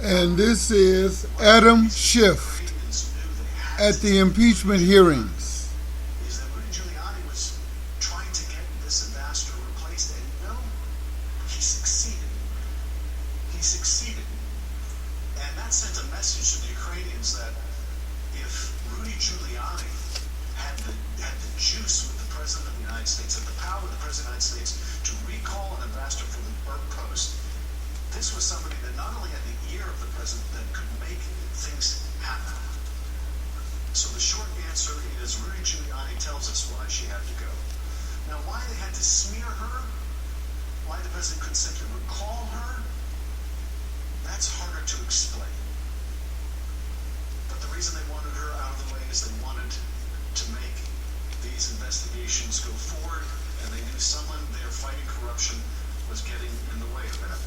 And this is Adam Schiff at the impeachment hearings. Is that Rudy Giuliani was trying to get this ambassador replaced, and no, he succeeded. He succeeded. And that sent a message to the Ukrainians that if Rudy Giuliani had the juice with the President of the United States, had the power of the President of the United States to recall an ambassador from the post, this was somebody that not only had the ear of the President that could make things happen. So the short answer is Rudy Giuliani tells us why she had to go. Now, why they had to smear her, why the President couldn't simply recall her, that's harder to explain. But the reason they wanted her out of the way is they wanted to make these investigations go forward, and they knew someone there fighting corruption was getting in the way of that.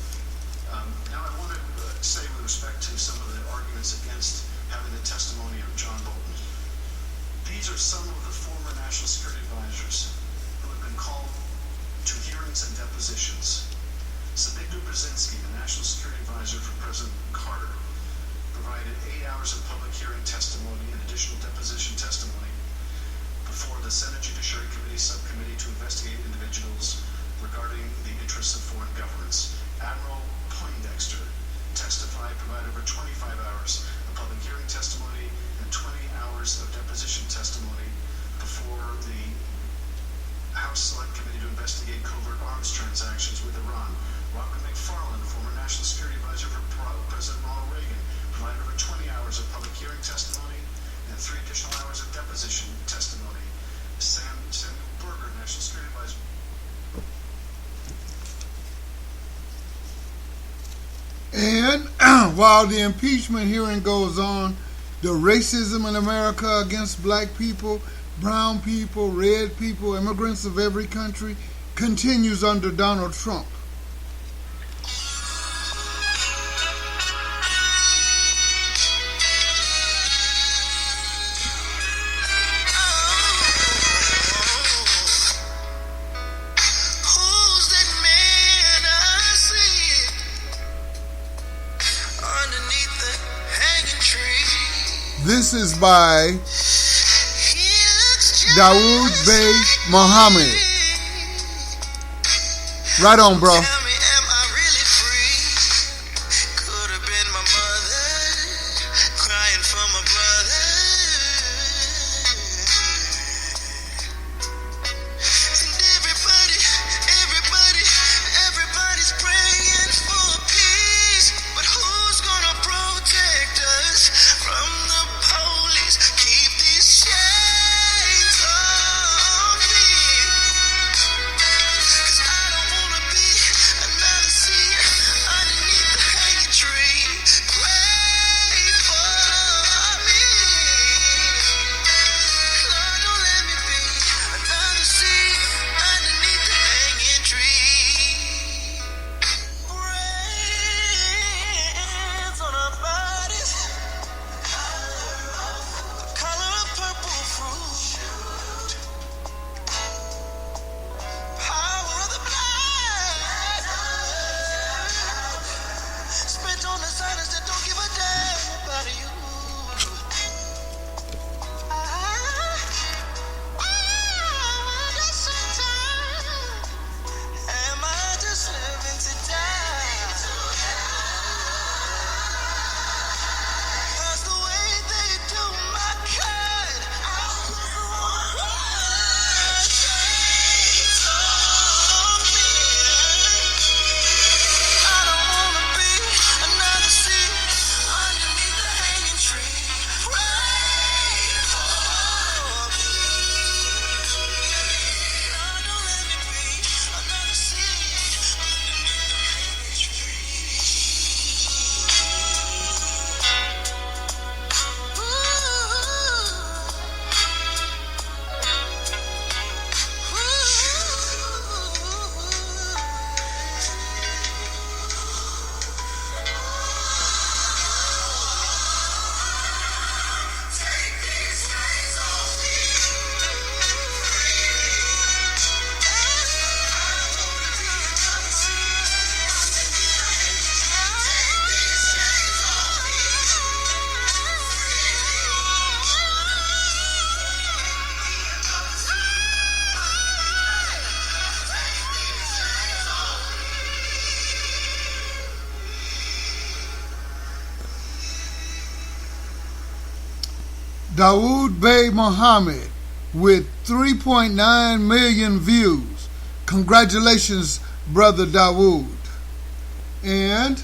Now I want to say with respect to some of the arguments against having the testimony of John Bolton, these are some of the former national security advisors who have been called to hearings and depositions. Zbigniew Brzezinski, the national security advisor for President Carter, provided 8 hours of public hearing testimony and additional deposition testimony before the Senate Judiciary Committee subcommittee to investigate individuals regarding the interests of foreign governments. Admiral Poindexter testified, provided over 25 hours of public hearing testimony and 20 hours of deposition testimony before the House Select Committee to investigate covert arms transactions with Iran. Robert McFarland, former National Security Advisor for President Ronald Reagan, provided over 20 hours of public hearing testimony and 3 additional hours of deposition testimony. Samuel Berger, National Security Advisor. And while the impeachment hearing goes on, the racism in America against black people, brown people, red people, immigrants of every country continues under Donald Trump. This is by Dawood Bey Mohammed. Right on, bro. Dawood Bey Mohammed with 3.9 million views. Congratulations, Brother Dawood. And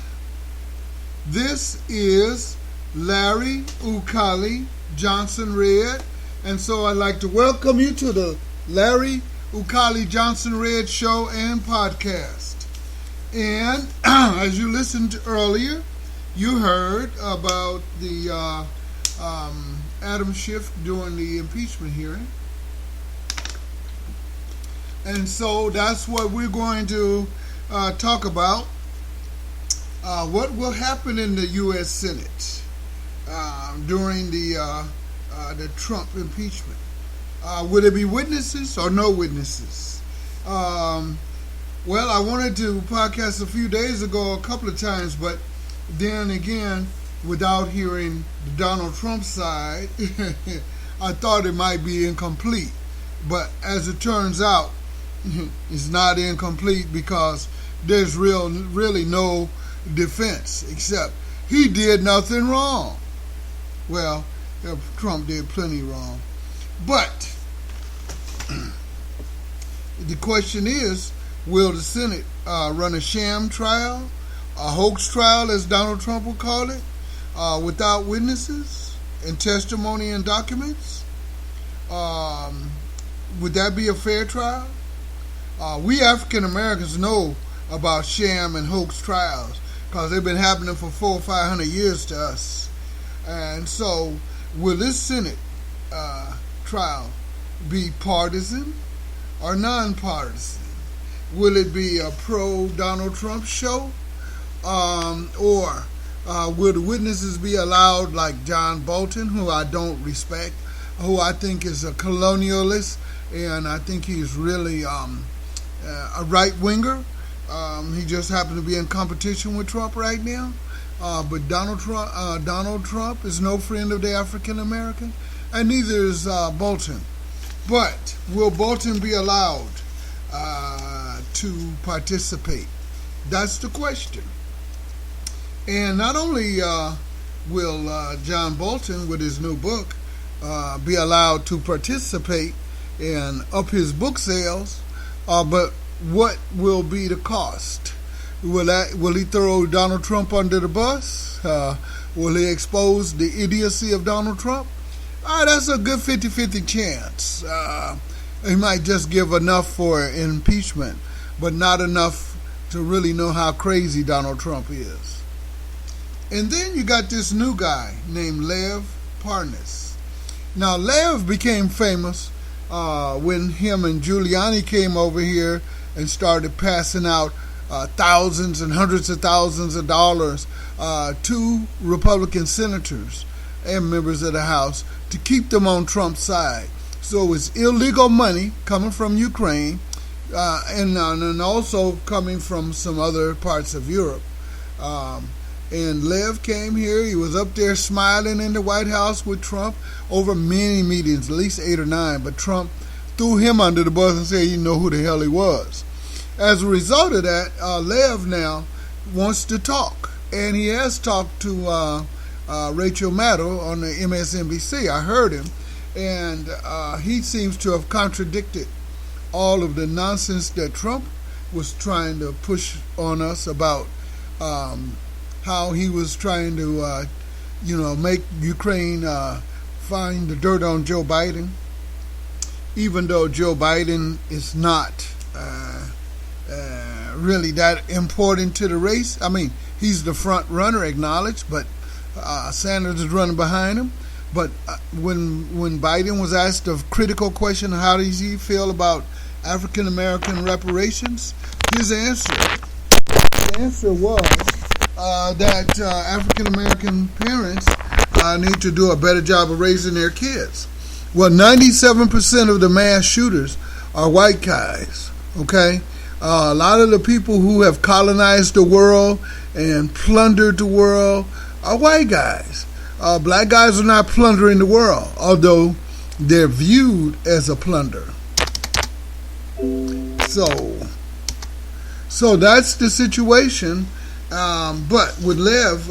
this is Larry Ukali Johnson Red. And so I'd like to welcome you to the Larry Ukali Johnson Red Show and Podcast. And as you listened to earlier, you heard about the Adam Schiff during the impeachment hearing. And so that's what we're going to talk about. What will happen in the U.S. Senate during the Trump impeachment? Will there be witnesses or no witnesses? Well, I wanted to podcast a few days ago a couple of times, but then again, without hearing the Donald Trump side, I thought it might be incomplete. But as it turns out, it's not incomplete because there's really no defense except he did nothing wrong. Well, Trump did plenty wrong. But the question is, will the Senate run a sham trial, a hoax trial as Donald Trump will call it, without witnesses and testimony and documents? Would that be a fair trial? We African Americans know about sham and hoax trials because they've been happening for 400 or 500 years to us. And so, will this Senate trial be partisan or nonpartisan? Will it be a pro-Donald Trump show? Or will the witnesses be allowed, like John Bolton, who I don't respect, who I think is a colonialist, and I think he's really a right-winger. He just happened to be in competition with Trump right now. But Donald Trump is no friend of the African American, and neither is Bolton. But will Bolton be allowed to participate? That's the question. And not only will John Bolton, with his new book, be allowed to participate and up his book sales, but what will be the cost? Will he throw Donald Trump under the bus? Will he expose the idiocy of Donald Trump? That's a good 50-50 chance. He might just give enough for impeachment, but not enough to really know how crazy Donald Trump is. And then you got this new guy named Lev Parnas. Now, Lev became famous when him and Giuliani came over here and started passing out thousands and hundreds of thousands of dollars to Republican senators and members of the House to keep them on Trump's side. So it's illegal money coming from Ukraine and also coming from some other parts of Europe. And Lev came here. He was up there smiling in the White House with Trump over many meetings, at least 8 or 9. But Trump threw him under the bus and said he didn't know who the hell he was. As a result of that, Lev now wants to talk. And he has talked to Rachel Maddow on the MSNBC. I heard him. And he seems to have contradicted all of the nonsense that Trump was trying to push on us about how he was trying to, make Ukraine find the dirt on Joe Biden, even though Joe Biden is not really that important to the race. I mean, he's the front runner, acknowledged, but Sanders is running behind him. But when Biden was asked a critical question, how does he feel about African American reparations, his answer was that African American parents need to do a better job of raising their kids. Well, 97% of the mass shooters are white guys. Okay, a lot of the people who have colonized the world and plundered the world are white guys. Black guys are not plundering the world, although they're viewed as a plunder. So that's the situation. But with Lev,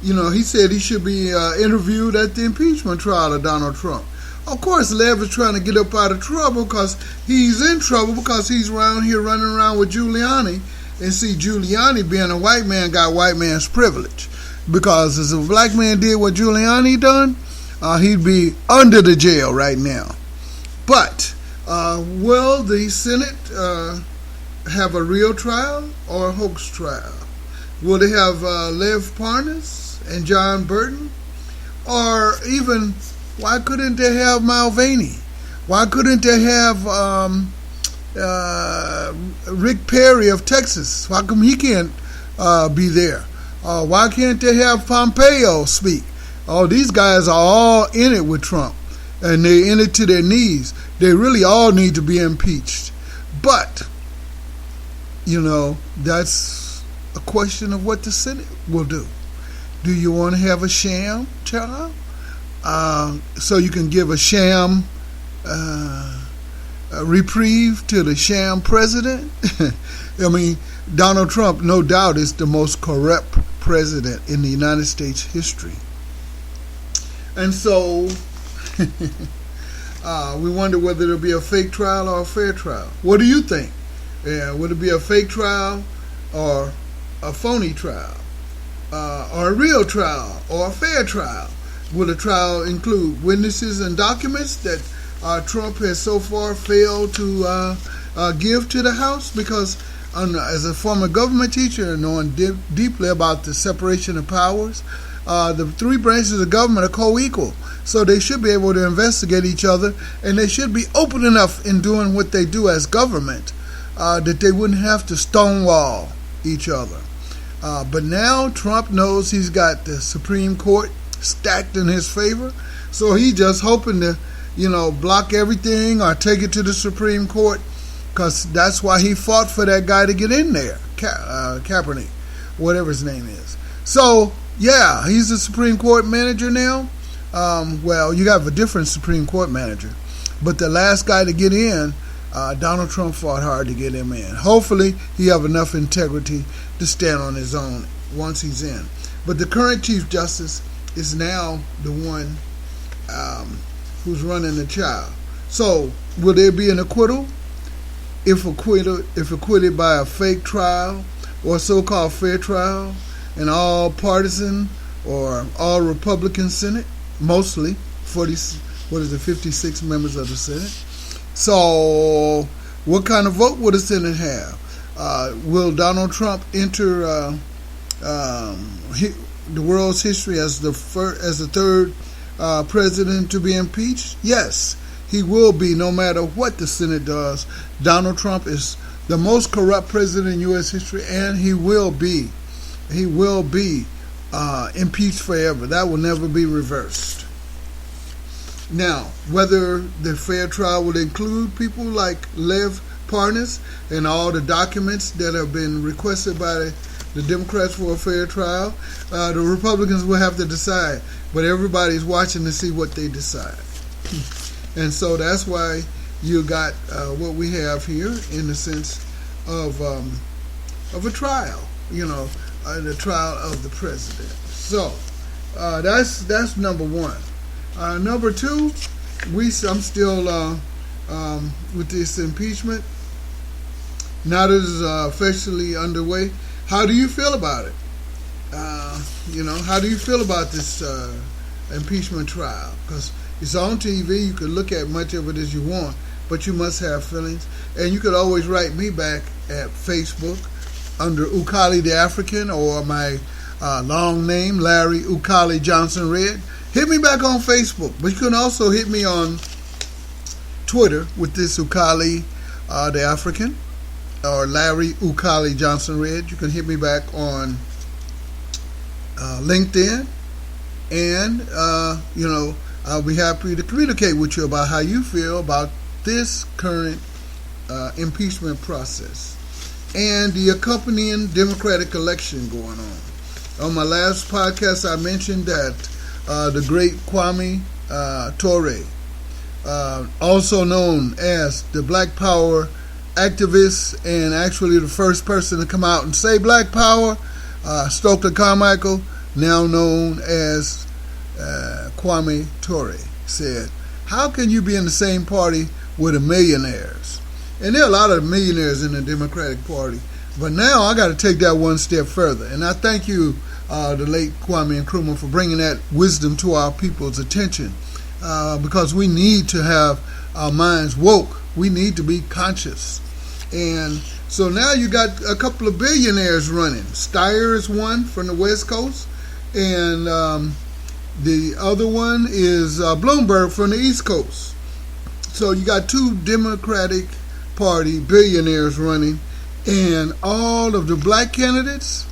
he said he should be interviewed at the impeachment trial of Donald Trump. Of course, Lev is trying to get up out of trouble because he's in trouble because he's around here running around with Giuliani. And see, Giuliani being a white man got white man's privilege. Because if a black man did what Giuliani done, he'd be under the jail right now. But will the Senate have a real trial or a hoax trial? Will they have Lev Parnas and John Burton? Or even, why couldn't they have Mulvaney? Why couldn't they have Rick Perry of Texas? How come he can't be there? Why can't they have Pompeo speak? Oh, these guys are all in it with Trump, and they're in it to their knees. They really all need to be impeached. But, that's a question of what the Senate will do. Do you want to have a sham trial? So you can give a sham reprieve to the sham president? I mean, Donald Trump, no doubt, is the most corrupt president in the United States history. And so we wonder whether it'll be a fake trial or a fair trial. What do you think? Would it be a fake trial or a phony trial? Or a real trial or a fair trial? Will the trial include witnesses and documents that Trump has so far failed to give to the House? Because as a former government teacher and knowing deeply about the separation of powers, the three branches of government are co-equal. So they should be able to investigate each other, and they should be open enough in doing what they do as government that they wouldn't have to stonewall each other. But now Trump knows he's got the Supreme Court stacked in his favor, so he's just hoping to, block everything or take it to the Supreme Court, because that's why he fought for that guy to get in there, Kaepernick, whatever his name is. So, yeah, he's the Supreme Court manager now. Well, you have a different Supreme Court manager, but the last guy to get in, Donald Trump fought hard to get him in. Hopefully, he have enough integrity to stand on his own once he's in. But the current Chief Justice is now the one who's running the trial. So, will there be an acquittal? If acquitted by a fake trial or so-called fair trial, an all-partisan or all-Republican Senate, mostly 56 members of the Senate. So, what kind of vote will the Senate have? Will Donald Trump enter the world's history as the third president to be impeached? Yes, he will be, no matter what the Senate does. Donald Trump is the most corrupt president in U.S. history, and he will be impeached forever. That will never be reversed. Now, whether the fair trial will include people like Lev Parnas and all the documents that have been requested by the Democrats for a fair trial, the Republicans will have to decide. But everybody's watching to see what they decide. And so that's why you got what we have here in the sense of a trial, the trial of the president. So that's number one. Number two, I'm still with this impeachment. Now that it's officially underway, how do you feel about it? How do you feel about this impeachment trial? Because it's on TV. You can look at much of it as you want, but you must have feelings. And you could always write me back at Facebook under Ukali the African, or my long name, Larry Ukali Johnson Red. Hit me back on Facebook, but you can also hit me on Twitter with this Ukali the African, or Larry Ukali Johnson Red. You can hit me back on LinkedIn, and I'll be happy to communicate with you about how you feel about this current impeachment process and the accompanying Democratic election going on. On my last podcast, I mentioned that the great Kwame Ture, also known as the Black Power activist and actually the first person to come out and say Black Power, Stokely Carmichael, now known as Kwame Ture, said, "How can you be in the same party with the millionaires?" And there are a lot of millionaires in the Democratic Party. But now I got to take that one step further. And I thank you, the late Kwame Nkrumah, for bringing that wisdom to our people's attention. Because we need to have our minds woke. We need to be conscious. And so now you got a couple of billionaires running. Steyer is one from the West Coast. And the other one is Bloomberg from the East Coast. So you got two Democratic Party billionaires running. And all of the black candidates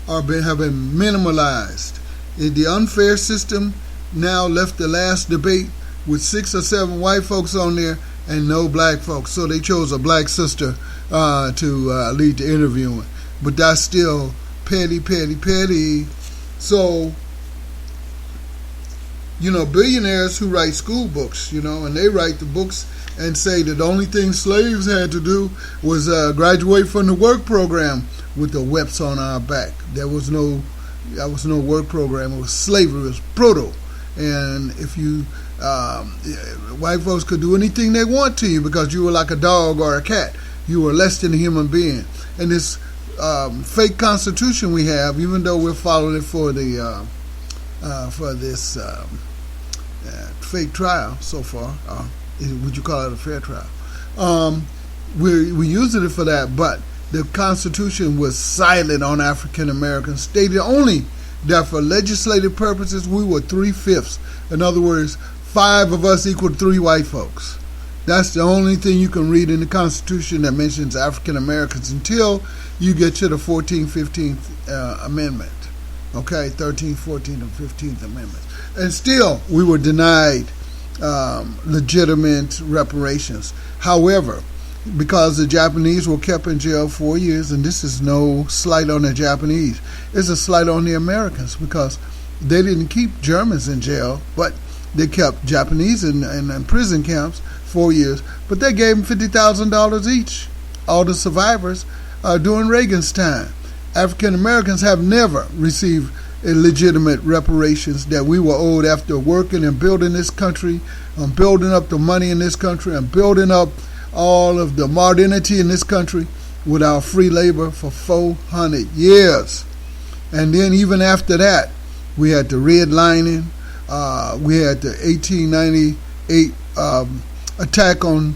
have been minimalized. The unfair system now left the last debate with 6 or 7 white folks on there and no black folks. So they chose a black sister to lead the interviewing. But that's still petty, petty, petty. So, billionaires who write school books, and they write the books and say that the only thing slaves had to do was graduate from the work program with the whips on our back. That was no work program. It was slavery. It was brutal. And if you, white folks could do anything they want to you because you were like a dog or a cat. You were less than a human being. And this fake constitution we have, even though we're following it for the for this fake trial so far. Would you call it a fair trial? We're using it for that, but the Constitution was silent on African Americans, stated only that for legislative purposes we were 3/5. In other words, 5 of us equal 3 white folks. That's the only thing you can read in the Constitution that mentions African Americans until you get to the 14th, 15th Amendment. Okay, 13th, 14th, and 15th Amendments. And still, we were denied legitimate reparations. However, because the Japanese were kept in jail 4 years, and this is no slight on the Japanese, it's a slight on the Americans because they didn't keep Germans in jail, but they kept Japanese in prison camps 4 years, but they gave them $50,000 each, all the survivors, during Reagan's time. African Americans have never received legitimate reparations that we were owed after working and building this country, building up the money in this country, and building up all of the modernity in this country with our free labor for 400 years. And then even after that, we had the redlining, we had the 1898 attack on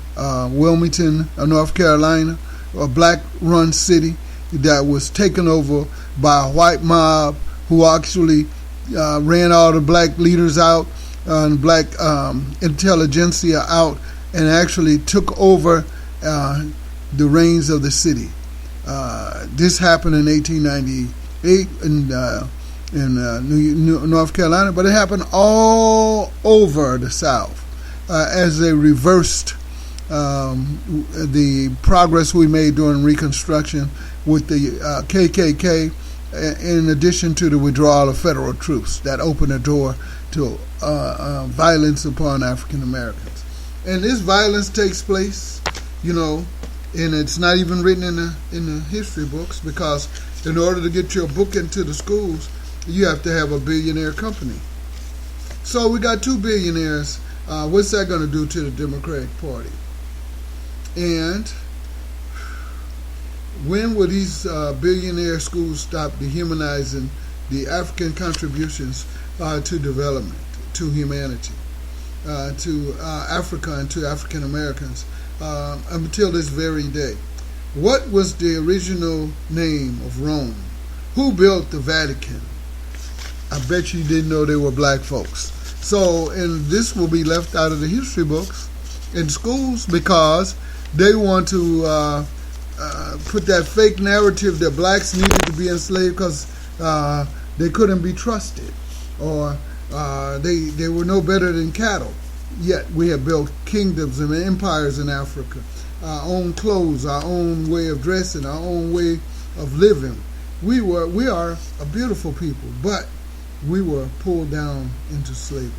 Wilmington, North Carolina, a black-run city that was taken over by a white mob who actually ran all the black leaders out and black intelligentsia out and actually took over the reins of the city. This happened in 1898 in North Carolina, but it happened all over the South as they reversed the progress we made during Reconstruction with the KKK, in addition to the withdrawal of federal troops that opened the door to violence upon African Americans. And this violence takes place, and it's not even written in the history books, because in order to get your book into the schools, you have to have a billionaire company. So we got 2 billionaires. What's that going to do to the Democratic Party? And when will these billionaire schools stop dehumanizing the African contributions to development, to humanity, to Africa and to African Americans until this very day? What was the original name of Rome? Who built the Vatican? I bet you didn't know they were black folks. So, and this will be left out of the history books in schools because they want to put that fake narrative that blacks needed to be enslaved because they couldn't be trusted, or they were no better than cattle. Yet we have built kingdoms and empires in Africa, our own clothes, our own way of dressing, our own way of living. We are a beautiful people, but we were pulled down into slavery.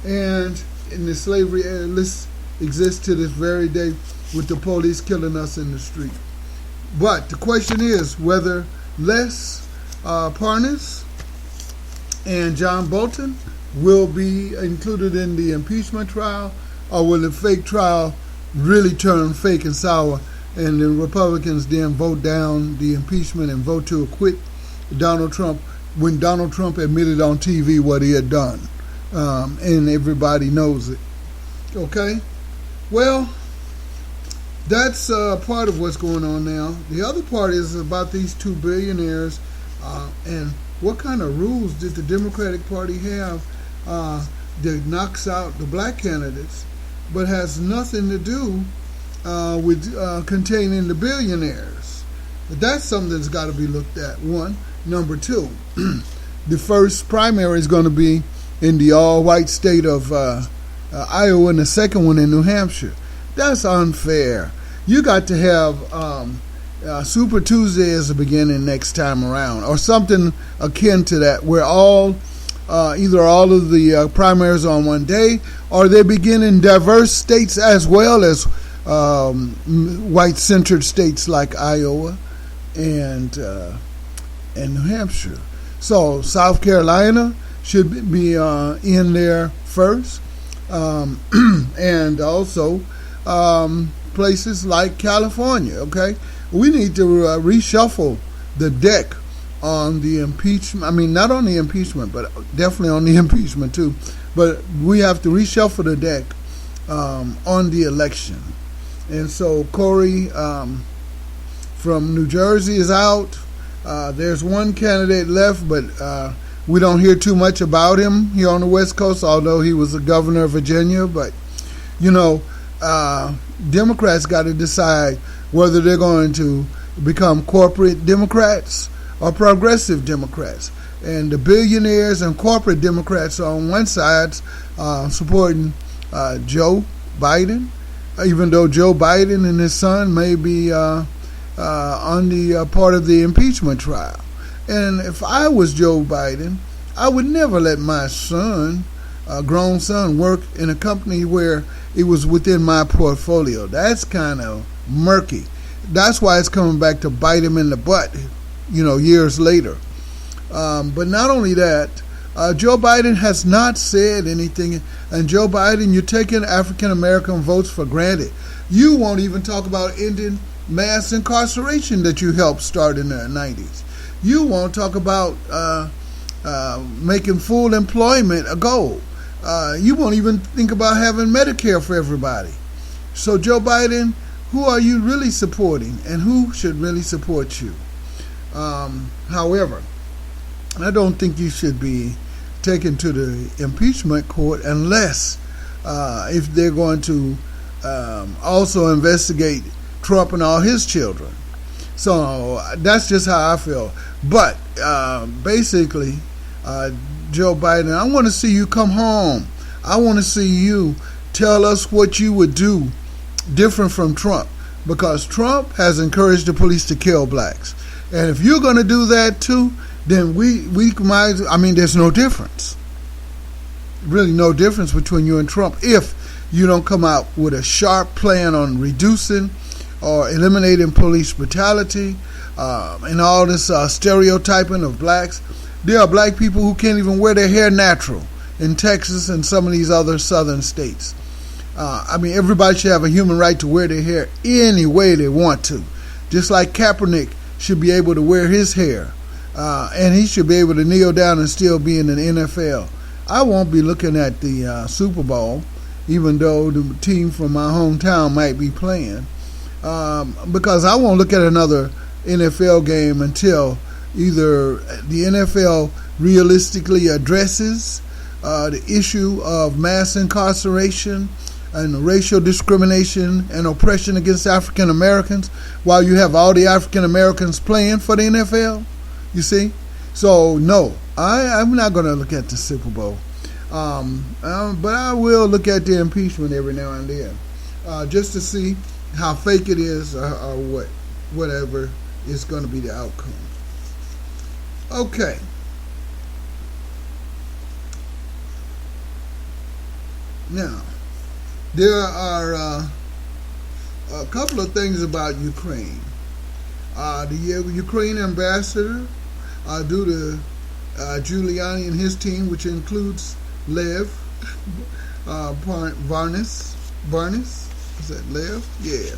And in the slavery list exists to this very day, with the police killing us in the street. But the question is whether Les Parnas and John Bolton will be included in the impeachment trial, or will the fake trial really turn fake and sour, and the Republicans then vote down the impeachment and vote to acquit Donald Trump when Donald Trump admitted on TV what he had done, and everybody knows it. Okay? Well, that's part of what's going on now. The other part is about these two billionaires and what kind of rules did the Democratic Party have that knocks out the black candidates, but has nothing to do with containing the billionaires. That's something that's got to be looked at. One. Number two, the first primary is going to be in the all-white state of Iowa, and the second one in New Hampshire. That's unfair. You got to have Super Tuesday as the beginning next time around, or something akin to that, where either all of the primaries on one day, or they begin in diverse states as well as white-centered states like Iowa and New Hampshire. So South Carolina should be in there first, and also places like California. Okay, we need to reshuffle the deck on the impeachment. I mean, not on the impeachment, but definitely on the impeachment too. But we have to reshuffle the deck on the election. And so Corey from New Jersey is out. There's one candidate left, but we don't hear too much about him here on the West Coast, although he was the governor of Virginia. But, Democrats got to decide whether they're going to become corporate Democrats or progressive Democrats. And the billionaires and corporate Democrats are on one side supporting Joe Biden, even though Joe Biden and his son may be on the part of the impeachment trial. And if I was Joe Biden, I would never let my son, a grown son, work in a company where it was within my portfolio. That's kind of murky. That's why it's coming back to bite him in the butt, years later. But not only that, Joe Biden has not said anything. And Joe Biden, you're taking African American votes for granted. You won't even talk about ending mass incarceration that you helped start in the 90s. You won't talk about making full employment a goal. You won't even think about having Medicare for everybody. So Joe Biden, who are you really supporting, and who should really support you? However, I don't think you should be taken to the impeachment court unless if they're going to also investigate Trump and all his children. So that's just how I feel. But basically, Joe Biden, I want to see you come home. I want to see you tell us what you would do different from Trump, because Trump has encouraged the police to kill blacks. And if you're going to do that too, then we might, there's no difference. Really no difference between you and Trump if you don't come out with a sharp plan on reducing or eliminating police brutality and all this stereotyping of blacks. There are black people who can't even wear their hair natural in Texas and some of these other southern states. Everybody should have a human right to wear their hair any way they want to. Just like Kaepernick should be able to wear his hair. And he should be able to kneel down and still be in the NFL. I won't be looking at the Super Bowl, even though the team from my hometown might be playing, because I won't look at another NFL game until either the NFL realistically addresses the issue of mass incarceration and racial discrimination and oppression against African Americans, while you have all the African Americans playing for the NFL. You see? So, no, I'm not going to look at the Super Bowl. But I will look at the impeachment every now and then, just to see how fake it is or whatever is going to be the outcome. Okay. Now, there are a couple of things about Ukraine. The Ukraine ambassador, due to Giuliani and his team, which includes Lev Varnis. Varnis? Is that Lev? Yeah.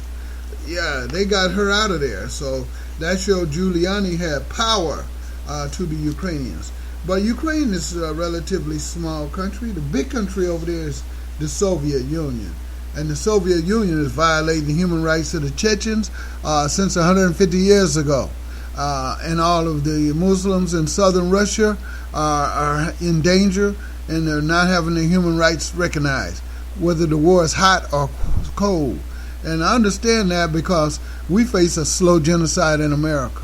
Yeah, they got her out of there. So that showed Giuliani had power to the Ukrainians. But Ukraine is a relatively small country. The big country over there is the Soviet Union. And the Soviet Union is violating the human rights of the Chechens since 150 years ago. And all of the Muslims in southern Russia are in danger, and they're not having their human rights recognized, whether the war is hot or cold. And I understand that because we face a slow genocide in America.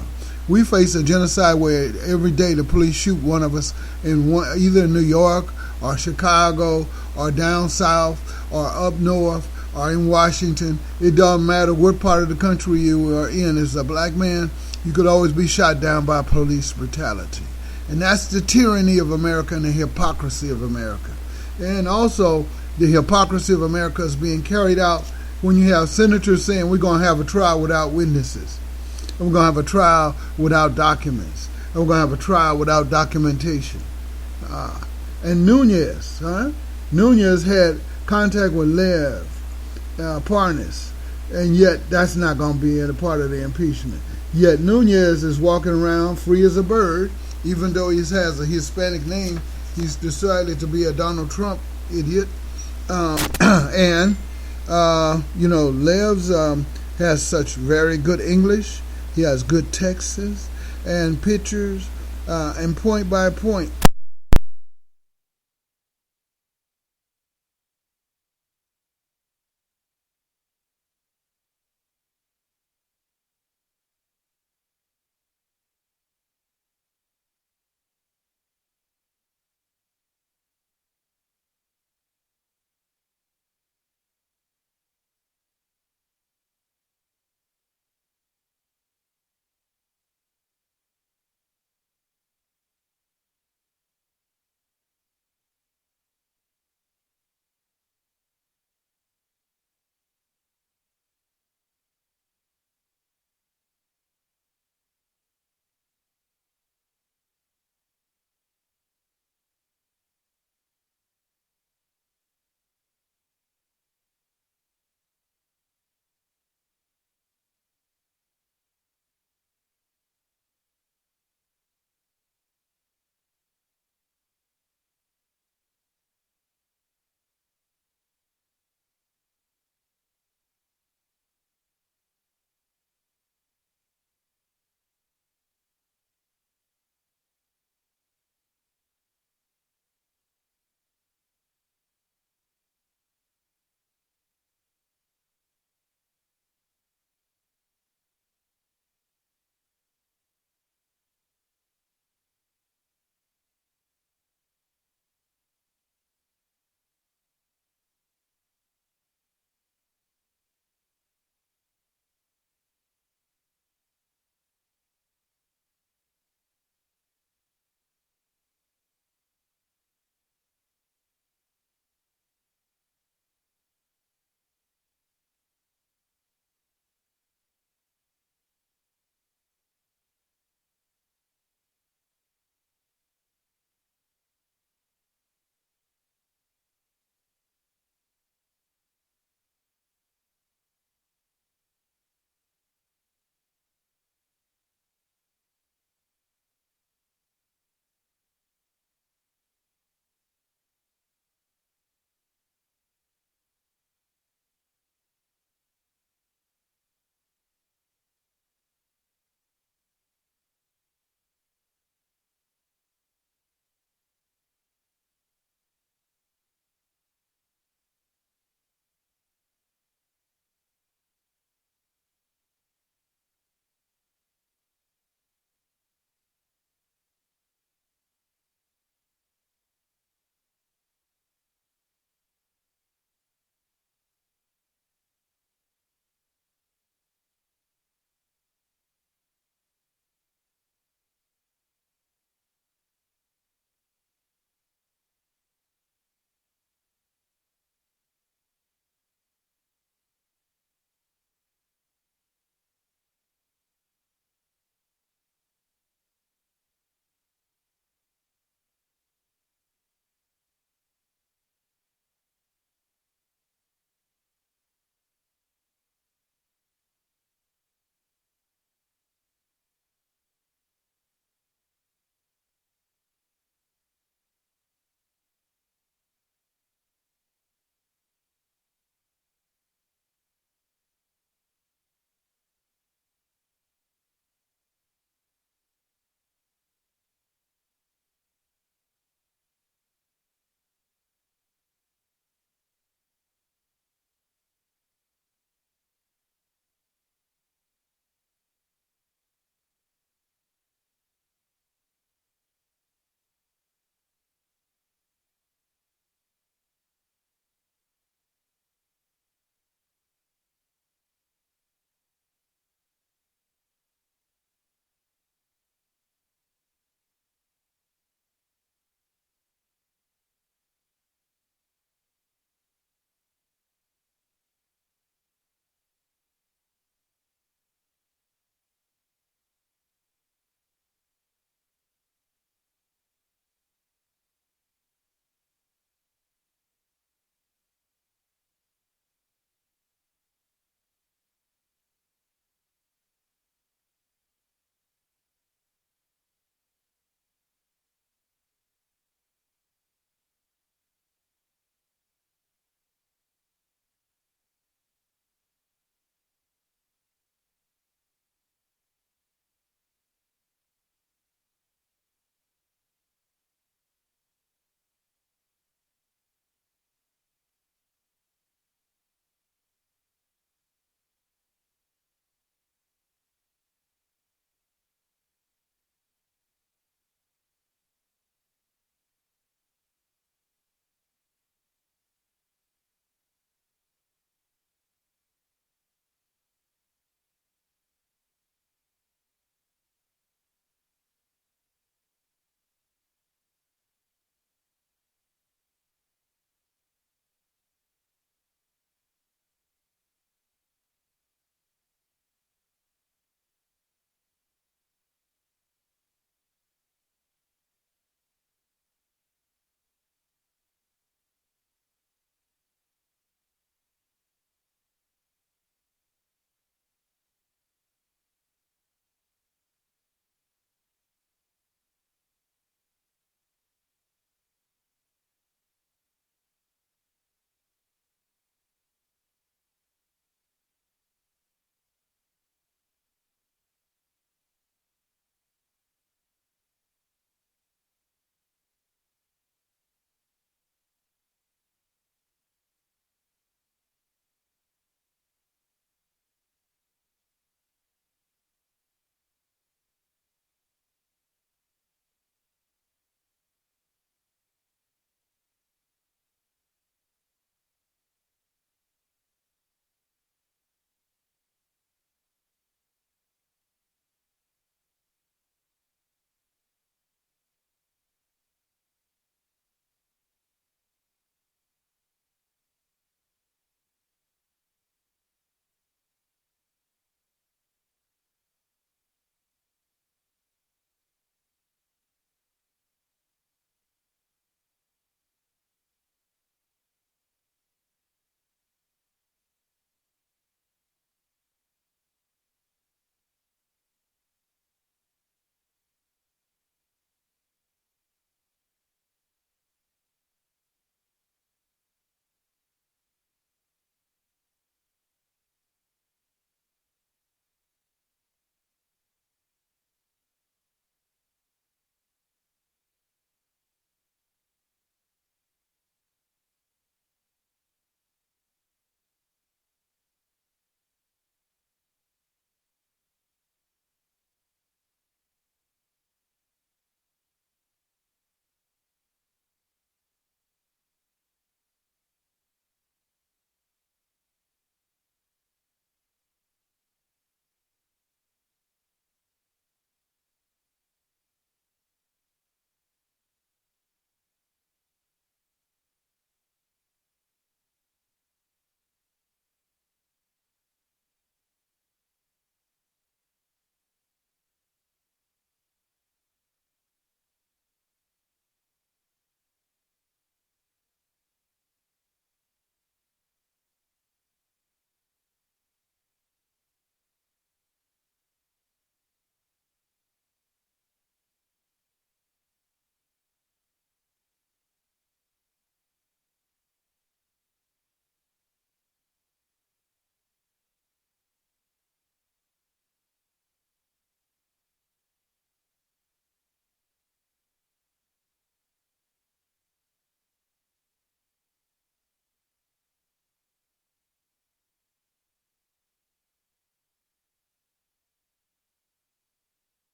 We face a genocide where every day the police shoot one of us either in New York or Chicago or down south or up north or in Washington. It doesn't matter what part of the country you are in. As a black man, you could always be shot down by police brutality. And that's the tyranny of America and the hypocrisy of America. And also, the hypocrisy of America is being carried out when you have senators saying we're going to have a trial without witnesses. And we're going to have a trial without documents. And we're going to have a trial without documentation. And Nunez had contact with Lev Parnas, and yet that's not going to be a part of the impeachment. Yet Nunez is walking around free as a bird, even though he has a Hispanic name. He's decided to be a Donald Trump idiot. And Lev's has such very good English. He has good texts and pictures, and point by point.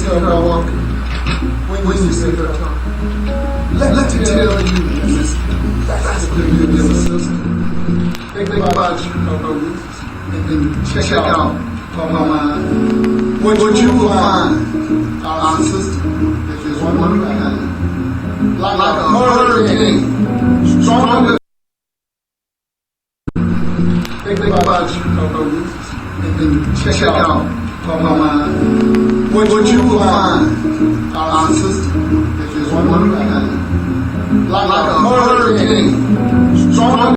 her walking, when you see her talking, let me tell you this. That's what you do, sister. Think about her roots and then check out her mind. What you will find, our sister, is one of a kind. Like a hurricane, stronger. Think about her roots and then check out her mind. What you will find, our sister, is one of a kind. Like a hurricane, stronger.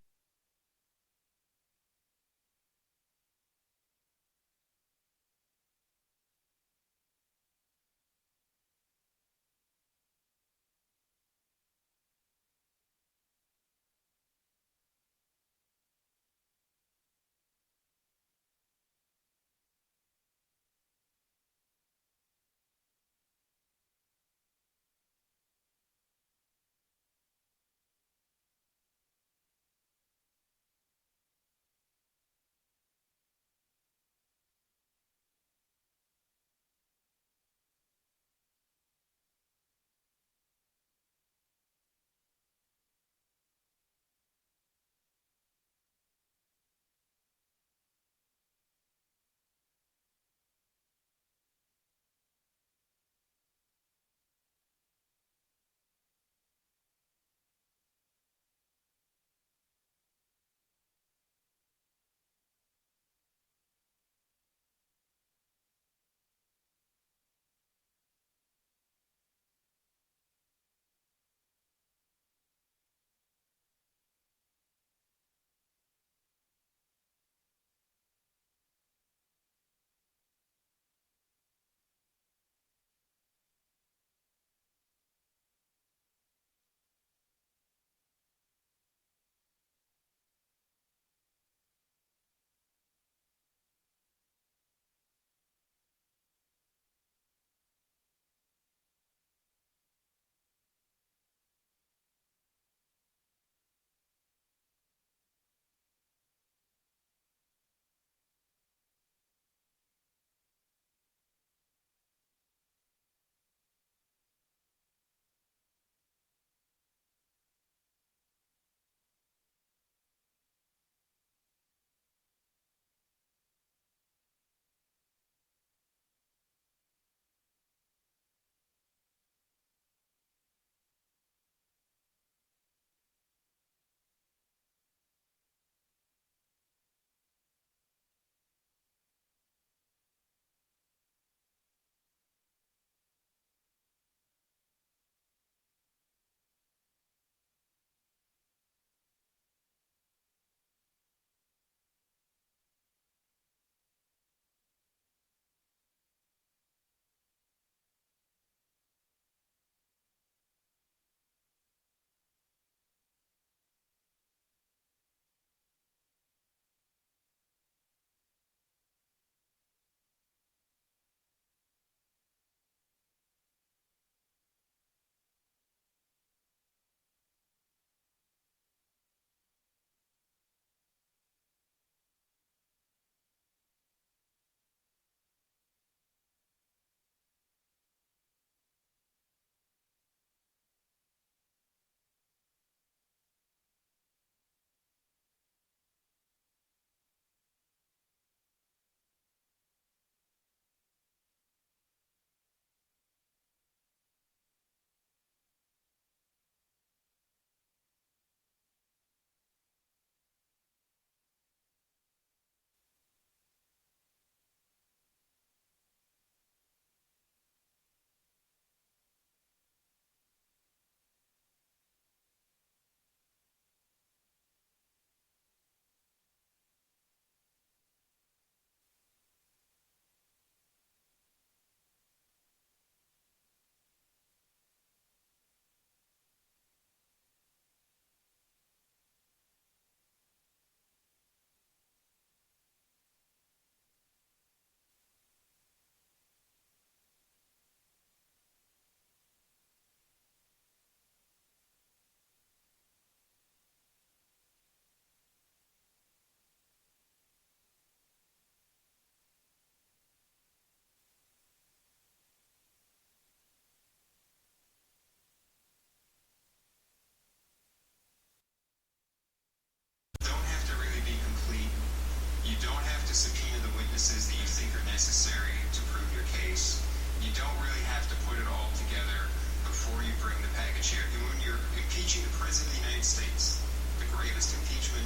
to subpoena the witnesses that you think are necessary to prove your case. You don't really have to put it all together before you bring the package here. And when you're impeaching the President of the United States, the gravest impeachment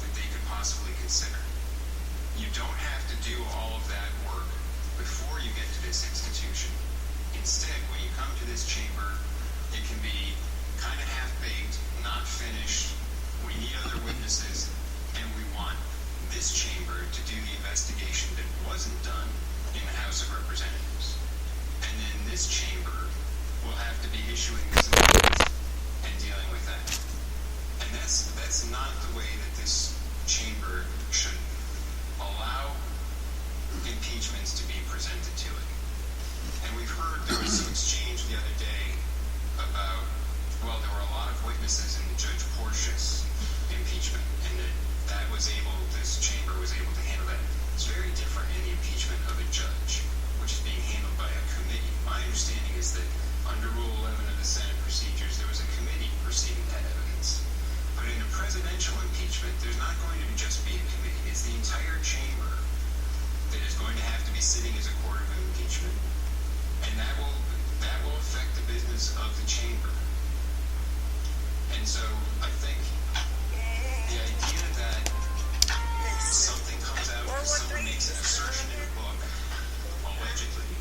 that they could possibly consider, you don't have to do all of that work before you get to this institution. Instead, when you come to this chamber, it can be kind of half-baked, not finished. We need other witnesses, and we want this chamber to do the investigation that wasn't done in the House of Representatives. And then this chamber will have to be issuing the subpoenas and dealing with that. And that's not the way that this chamber should allow impeachments to be presented to it. And we've heard there was some exchange the other day about, well, there were a lot of witnesses in Judge Portia's impeachment, and this chamber was able to handle that. It's very different in the impeachment of a judge, which is being handled by a committee. My understanding is that under Rule 11 of the Senate procedures, there was a committee receiving that evidence. But in a presidential impeachment, there's not going to just be a committee. It's the entire chamber that is going to have to be sitting as a court of impeachment, and that will affect the business of the chamber. And so I think the idea that something comes out because someone makes an assertion in a book, allegedly,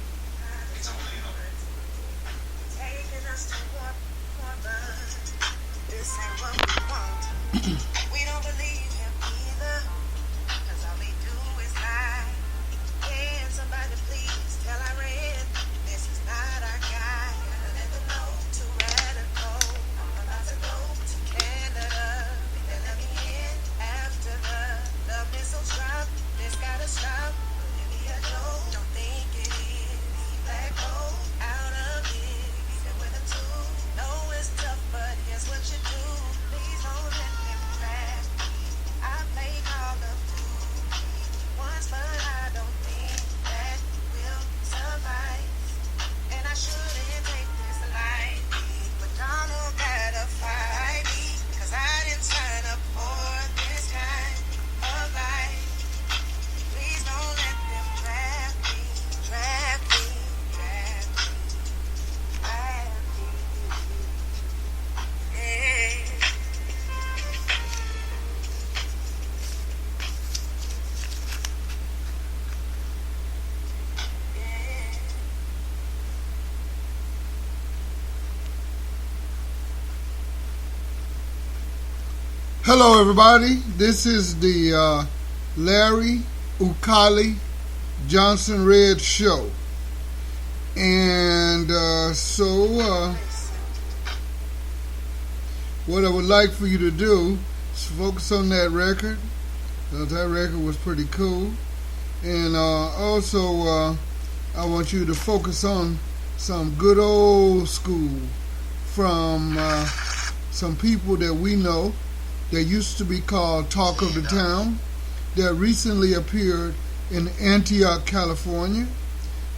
it's only an taking us to war, but this ain't what we want. We don't believe him either, cause all they do is lie. Can somebody please tell Iran this is not our guy? Gotta let them know too radical. I'm about to go to Canada. They let me in after the missiles drop. This gotta stop. Olivia don't think it is. Black hole out of it. Even with them too. Know it's tough, but here's what you do. Please don't let them trap me. I play Call of Duty once, but I don't think that will suffice. And I shouldn't take this lightly, but Donald gotta fight me, cause I didn't sign up for this kind of life. Please don't let them trap me, trap me, trap me, trap me. Yeah. Hello, everybody. This is the Larry Ukali Johnson Red Show. And what I would like for you to do is focus on that record. That record was pretty cool. And also, I want you to focus on some good old school from some people that we know that used to be called Talk of the Town, that recently appeared in Antioch, California.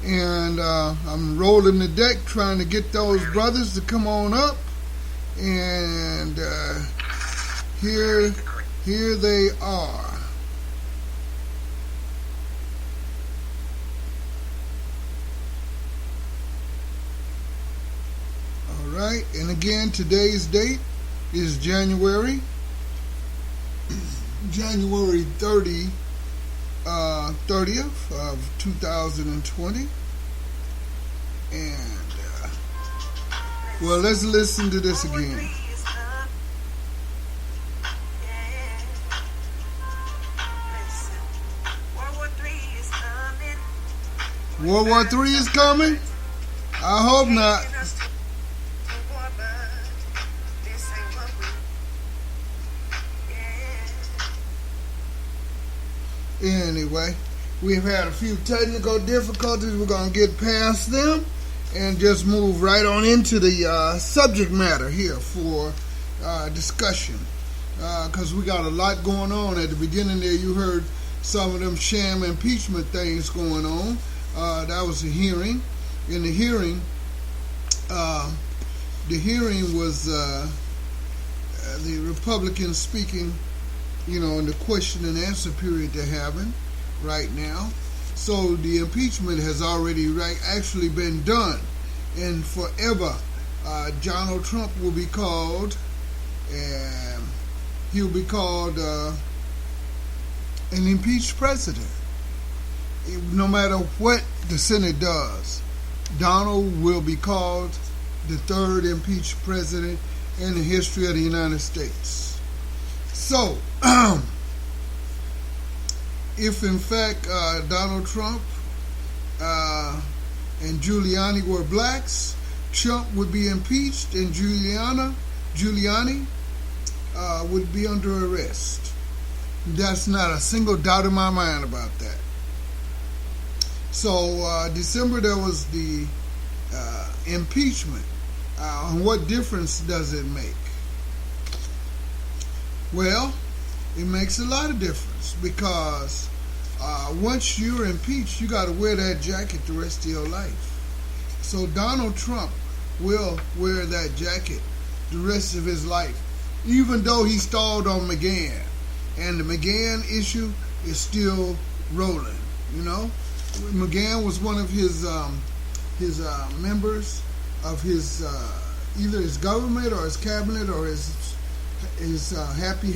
And I'm rolling the deck trying to get those brothers to come on up. And here they are. All right, and again, today's date is January 30th of 2020. And well, let's listen to this again. World War III is coming? I hope not. Anyway, we've had a few technical difficulties. We're going to get past them and just move right on into the subject matter here for discussion. Because we got a lot going on. At the beginning there, you heard some of them sham impeachment things going on. That was a hearing. In the hearing was the Republicans speaking, in the question and answer period they're having. right now. So the impeachment has already actually been done, and forever, Donald Trump will be called, and he'll be called an impeached president. No matter what the Senate does, Donald will be called the third impeached president in the history of the United States. So, if in fact Donald Trump and Giuliani were blacks, Trump would be impeached and Giuliani would be under arrest. That's not a single doubt in my mind about that. So December there was the impeachment. And what difference does it make? Well, it makes a lot of difference because once you're impeached, you got to wear that jacket the rest of your life. So Donald Trump will wear that jacket the rest of his life, even though he stalled on McGahn, and the McGahn issue is still rolling. You know, McGahn was one of his members of his either his government or his cabinet or his happy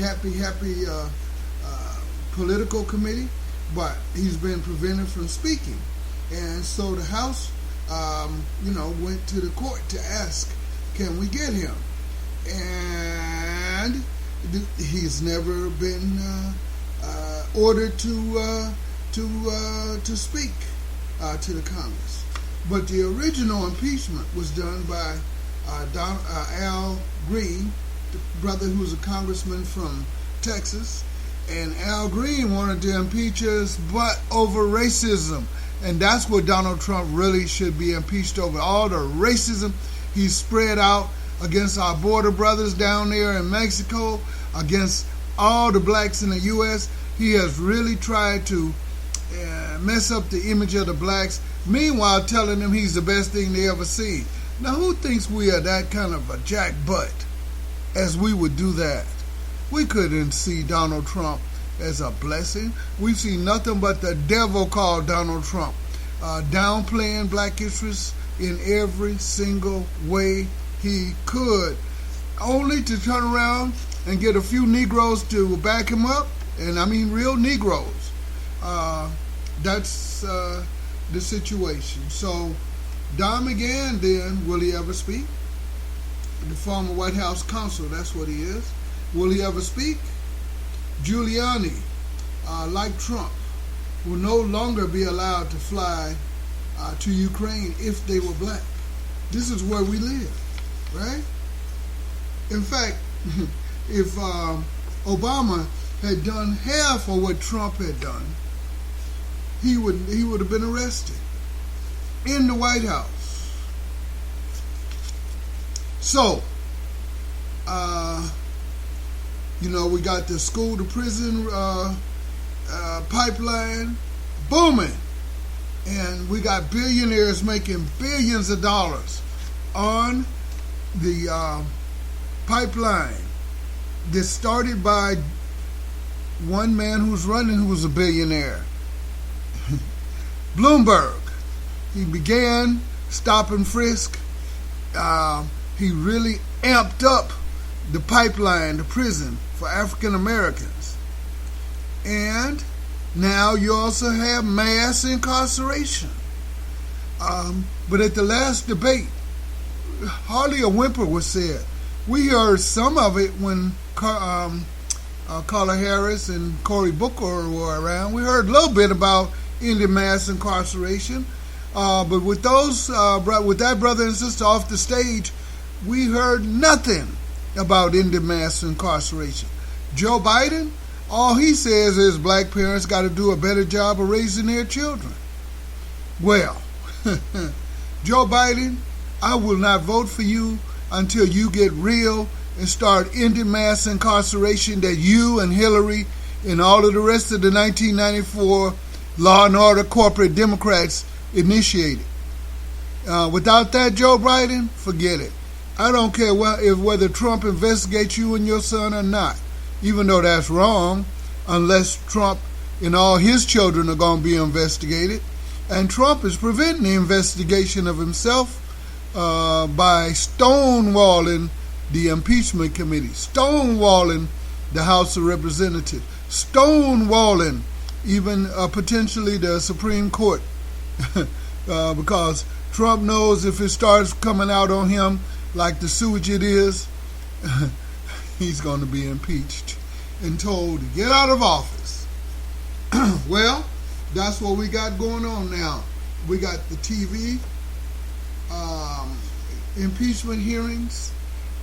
political committee, but he's been prevented from speaking, and so the House went to the court to ask, can we get him? And he's never been ordered to speak to the Congress. But the original impeachment was done by Al Green, the brother who was a congressman from Texas, and Al Green wanted to impeach us, but over racism. And that's what Donald Trump really should be impeached over. All the racism he's spread out against our border brothers down there in Mexico, against all the blacks in the U.S. He has really tried to mess up the image of the blacks, meanwhile telling them he's the best thing they ever seen. Now, who thinks we are that kind of a jackbutt as we would do that? We couldn't see Donald Trump as a blessing. We've seen nothing but the devil called Donald Trump, downplaying black interests in every single way he could, only to turn around and get a few Negroes to back him up, and I mean real Negroes. That's the situation. So, Don McGahn, then, will he ever speak? The former White House counsel, that's what he is. Will he ever speak? Giuliani, like Trump, will no longer be allowed to fly to Ukraine if they were black. This is where we live, right? In fact, if Obama had done half of what Trump had done, he would have been arrested in the White House. So, we got the school to prison pipeline booming, and we got billionaires making billions of dollars on the pipeline that started by one man who's running, who was a billionaire, Bloomberg. He began stop and frisk. He really amped up the pipeline, the prison for African Americans. And now you also have mass incarceration. But at the last debate, hardly a whimper was said. We heard some of it when Kamala Harris and Cory Booker were around. We heard a little bit about ending mass incarceration. But with that brother and sister off the stage, we heard nothing about ending mass incarceration. Joe Biden, all he says is black parents got to do a better job of raising their children. Well, Joe Biden, I will not vote for you until you get real and start ending mass incarceration that you and Hillary and all of the rest of the 1994 Law and Order corporate Democrats initiated. Without that, Joe Biden, forget it. I don't care whether Trump investigates you and your son or not, even though that's wrong, unless Trump and all his children are going to be investigated. And Trump is preventing the investigation of himself by stonewalling the impeachment committee, stonewalling the House of Representatives, stonewalling even potentially the Supreme Court, because Trump knows if it starts coming out on him like the sewage it is, he's going to be impeached and told to get out of office. Well, that's what we got going on now. We got the TV impeachment hearings,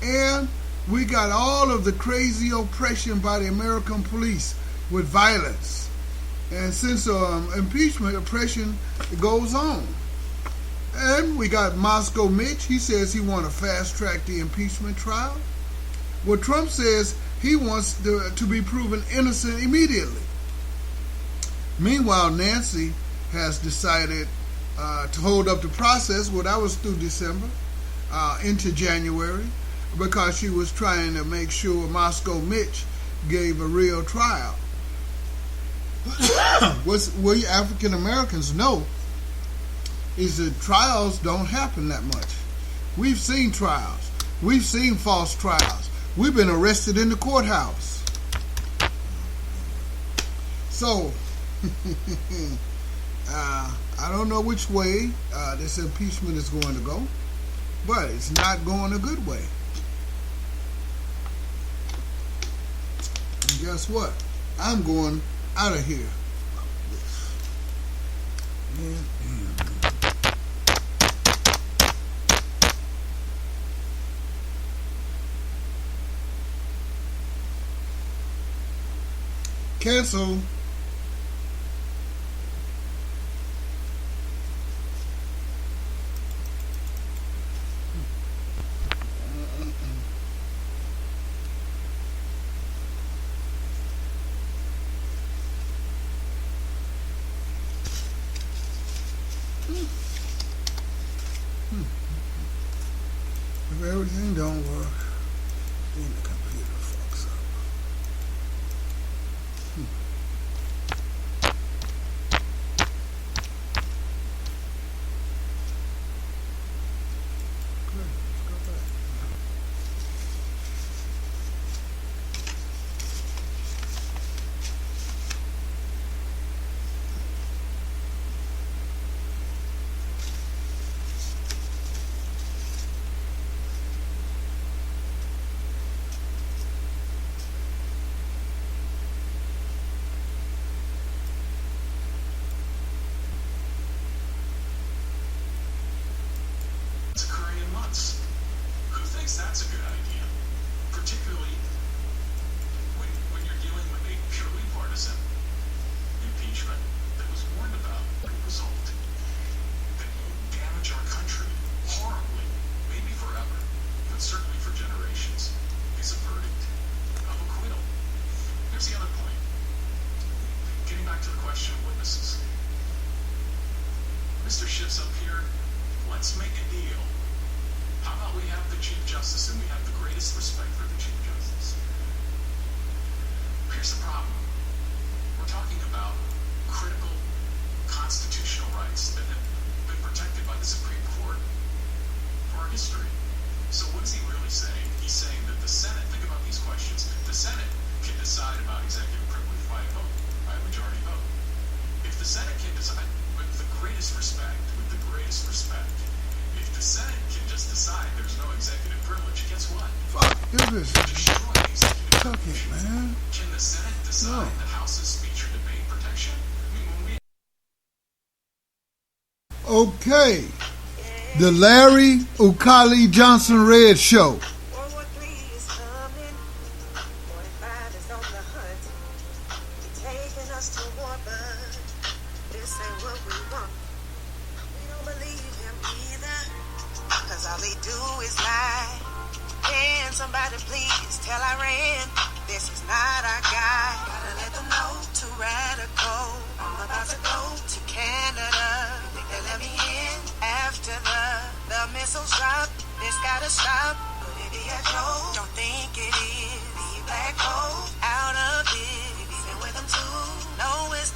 and we got all of the crazy oppression by the American police with violence. And since impeachment, oppression goes on. And we got Moscow Mitch. He says he wants to fast-track the impeachment trial. Well, Trump says he wants to be proven innocent immediately. Meanwhile, Nancy has decided to hold up the process. Well, that was through December into January, because she was trying to make sure Moscow Mitch gave a real trial. What we African Americans know is that trials don't happen that much. We've seen trials. We've seen false trials. We've been arrested in the courthouse. So, I don't know which way this impeachment is going to go, but it's not going a good way. And guess what? I'm going out of here. Cancel. If everything don't work, then the computer fucks up. Good, let's go back. It's occurring in months. Who thinks that's a good idea? Particularly when you're dealing with a purely partisan impeachment that was warned about the result that will damage our country horribly, maybe forever, but certainly for generations, is a verdict of acquittal. Here's the other point. Getting back to the question of witnesses. Mr. Schiff's up here. Let's make a deal. How about we have the Chief Justice, and we have the greatest respect for the Chief Justice. Here's the problem. We're talking about critical constitutional rights that have been protected by the Supreme Court for our history. So what is he really saying? He's saying that the Senate, think about these questions, the Senate can decide about executive privilege by a vote, by a majority vote. If the Senate can decide, with the greatest respect, if the Senate can just decide there's no executive privilege, guess what? Fuck, this is Destroy executive Fuck it, privilege. man. Can the Senate decide No. the House's speech or debate protection? I mean, when we okay. The Larry Ukali Johnson Red Show. World War III is coming. 45 is on the hunt. He's taking us to war, but this ain't what we want. We don't believe him either, cause all they do is lie. Can somebody please tell Iran this is not our guy? Gotta let them know, too radical. I'm about to go to Canada. Think they let me in after the missiles drop. This gotta stop. Could it be a joke? Don't think it is. The black hole out of it. Even with them too. No, it's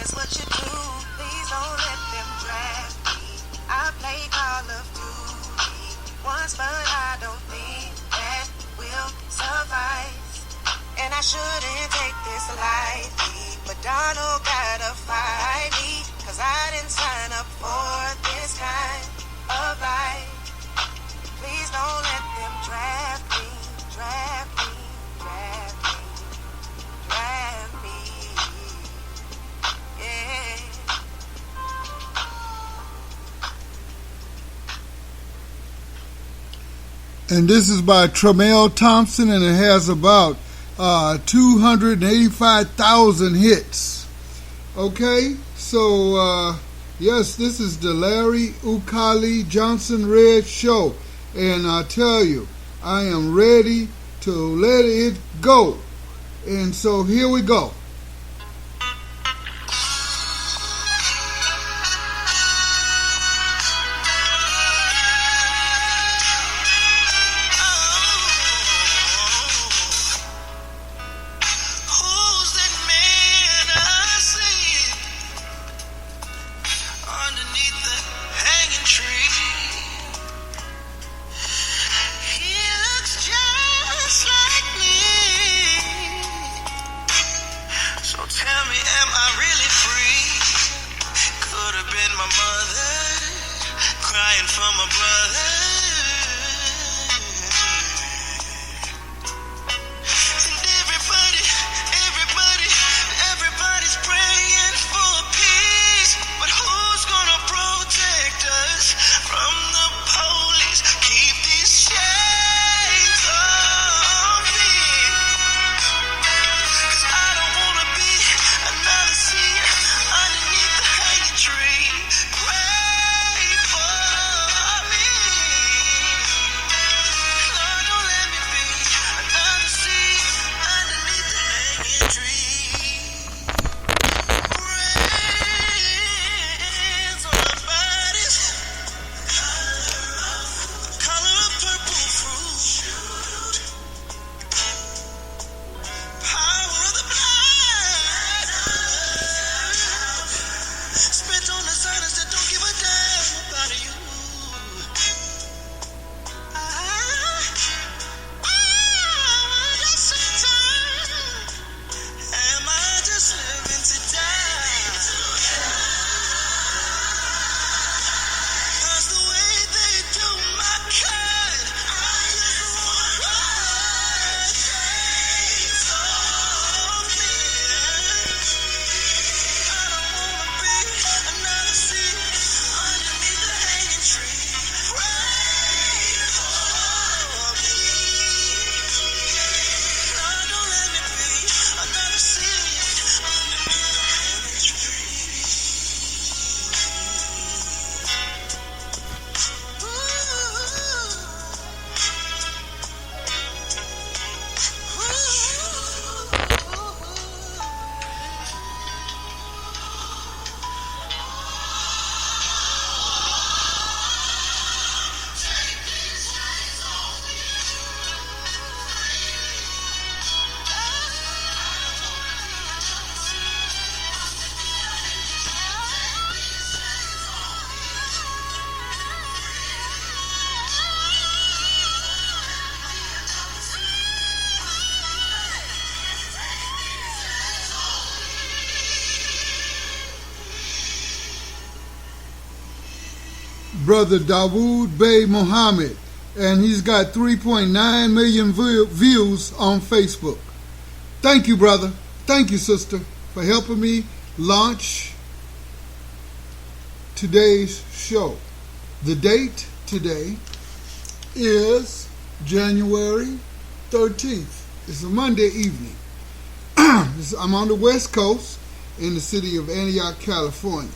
Guess what you do? Please don't let them drag me. I play Call of Duty once, but I don't think that will suffice. And I shouldn't take this lightly, but Donald gotta fight me, 'cause I didn't sign up for this kind of life. Please don't let them drag me, drag me, drag me, drag me. Yeah. And this is by Tremel Thompson, and it has about 285,000 hits. Okay, so yes, this is the Larry Ukali Johnson Red Show, and I tell you, I am ready to let it go. And so here we go. Who's that man I see underneath the hanging tree? He looks just like me. So tell me, am I really free? Could have been my mother crying for my brother. And everybody's praying for peace. But who's gonna protect us from the police? Keep these chains on me. 'Cause I don't wanna be another seer underneath the hanging tree. Pray for me. Lord, don't let me be another seer underneath the hanging tree. Rains on our bodies, color of purple fruit, power of the blood, spit on the silence that don't give a damn about you. Just in time. Am I just living to die? 'Cause the way they do my kind, I just wanna ride chains on me. I don't wanna be another seat underneath the hanging tree. Pray for me. Lord, don't let me be another seat underneath the hanging tree. Brother Dawood Bey Muhammad, and he's got 3.9 million views on Facebook. Thank you, brother. Thank you, sister, for helping me launch today's show. The date today is January 13th. It's a Monday evening. I'm on the West Coast in the city of Antioch, California.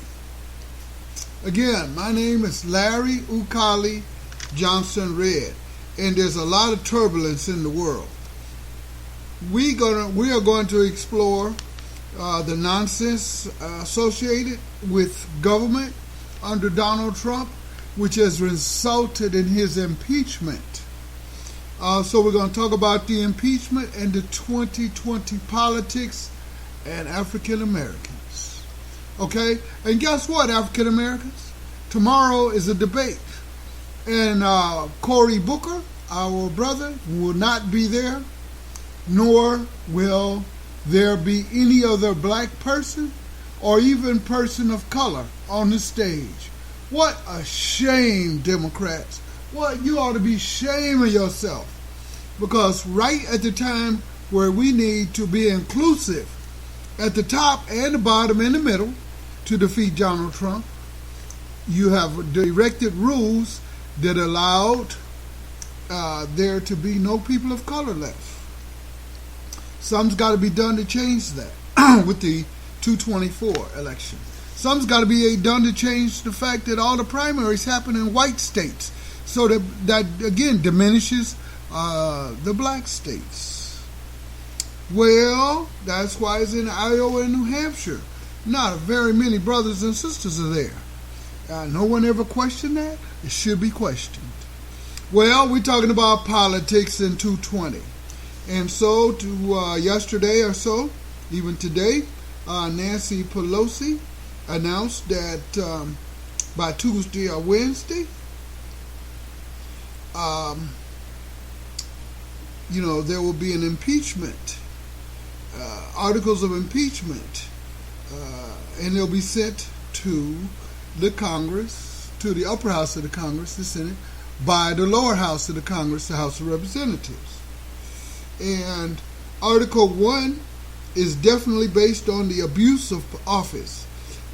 Again, my name is Larry Ukali Johnson Red, and there's a lot of turbulence in the world. We are going to explore the nonsense associated with government under Donald Trump, which has resulted in his impeachment. So we're going to talk about the impeachment and the 2020 politics and African Americans. Okay? And guess what, African Americans? Tomorrow is a debate. And Cory Booker, our brother, will not be there, nor will there be any other black person or even person of color on the stage. What a shame, Democrats. What, you ought to be shaming yourself. Because right at the time where we need to be inclusive at the top and the bottom and the middle to defeat Donald Trump, you have directed rules that allowed there to be no people of color left. Something's got to be done to change that with the 224 election. Something's got to be done to change the fact that all the primaries happen in white states. So that again, diminishes the black states. Well, that's why it's in Iowa and New Hampshire. Not very many brothers and sisters are there. No one ever questioned that. It should be questioned. Well, we're talking about politics in 220. And so to yesterday or so, even today, Nancy Pelosi announced that by Tuesday or Wednesday, there will be an impeachment, articles of impeachment, and they'll be sent to the Congress, to the upper house of the Congress, the Senate, by the lower house of the Congress, the House of Representatives. And Article 1 is definitely based on the abuse of office.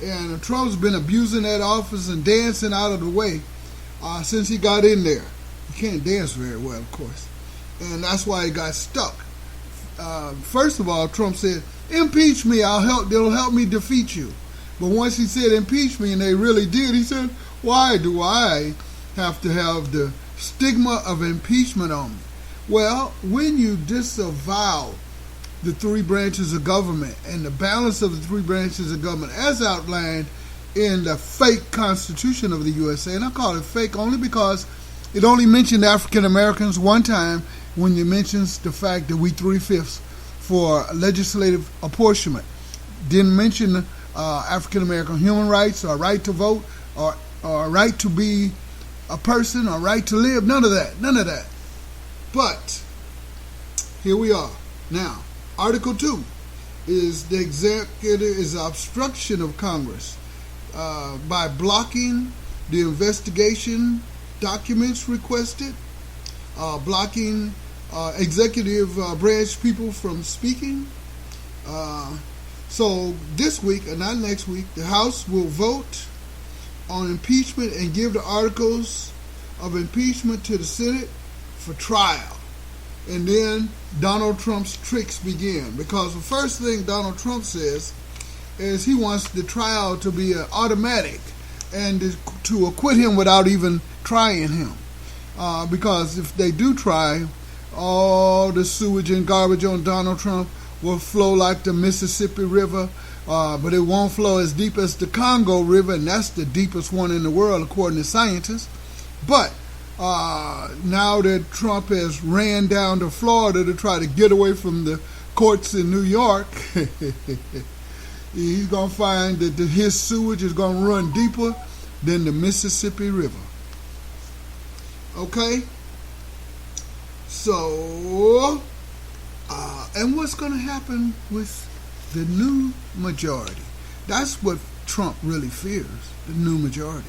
And Trump's been abusing that office and dancing out of the way since he got in there. He can't dance very well, of course. And that's why he got stuck. First of all, Trump said, impeach me, it'll help me defeat you. But once he said impeach me, and they really did, he said, why do I have to have the stigma of impeachment on me? Well, when you disavow the three branches of government and the balance of the three branches of government as outlined in the fake Constitution of the USA, and I call it fake only because it only mentioned African Americans one time when it mentions the fact that we 3/5 for legislative apportionment. Didn't mention African American human rights or right to vote or right to be a person or right to live. None of that. But here we are. Now, Article 2 is the obstruction of Congress by blocking the investigation documents requested, blocking executive branch people from speaking. So this week, and not next week, the House will vote on impeachment and give the articles of impeachment to the Senate for trial. And then Donald Trump's tricks begin. Because the first thing Donald Trump says is he wants the trial to be automatic and to acquit him without even trying him. Because if they do try, all the sewage and garbage on Donald Trump will flow like the Mississippi River, but it won't flow as deep as the Congo River, and that's the deepest one in the world according to scientists. But now that Trump has ran down to Florida to try to get away from the courts in New York, he's going to find that his sewage is going to run deeper than the Mississippi River. Okay? So, and what's going to happen with the new majority? That's what Trump really fears, the new majority.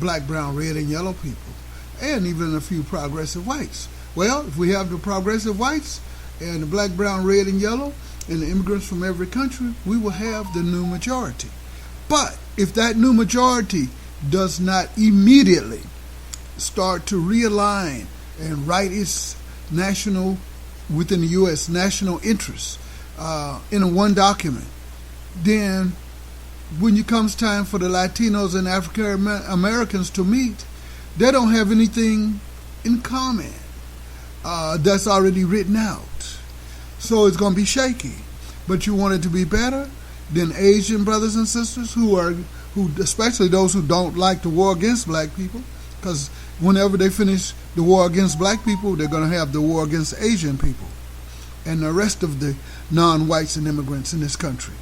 Black, brown, red, and yellow people. And even a few progressive whites. Well, if we have the progressive whites and the black, brown, red, and yellow, and the immigrants from every country, we will have the new majority. But if that new majority does not immediately start to realign and write its national, within the U.S., national interests in a one document, then when it comes time for the Latinos and African Americans to meet, they don't have anything in common that's already written out. So it's going to be shaky. But you want it to be better than Asian brothers and sisters who especially those who don't like the war against black people, because whenever they finish the war against black people, they're going to have the war against Asian people and the rest of the non-whites and immigrants in this country.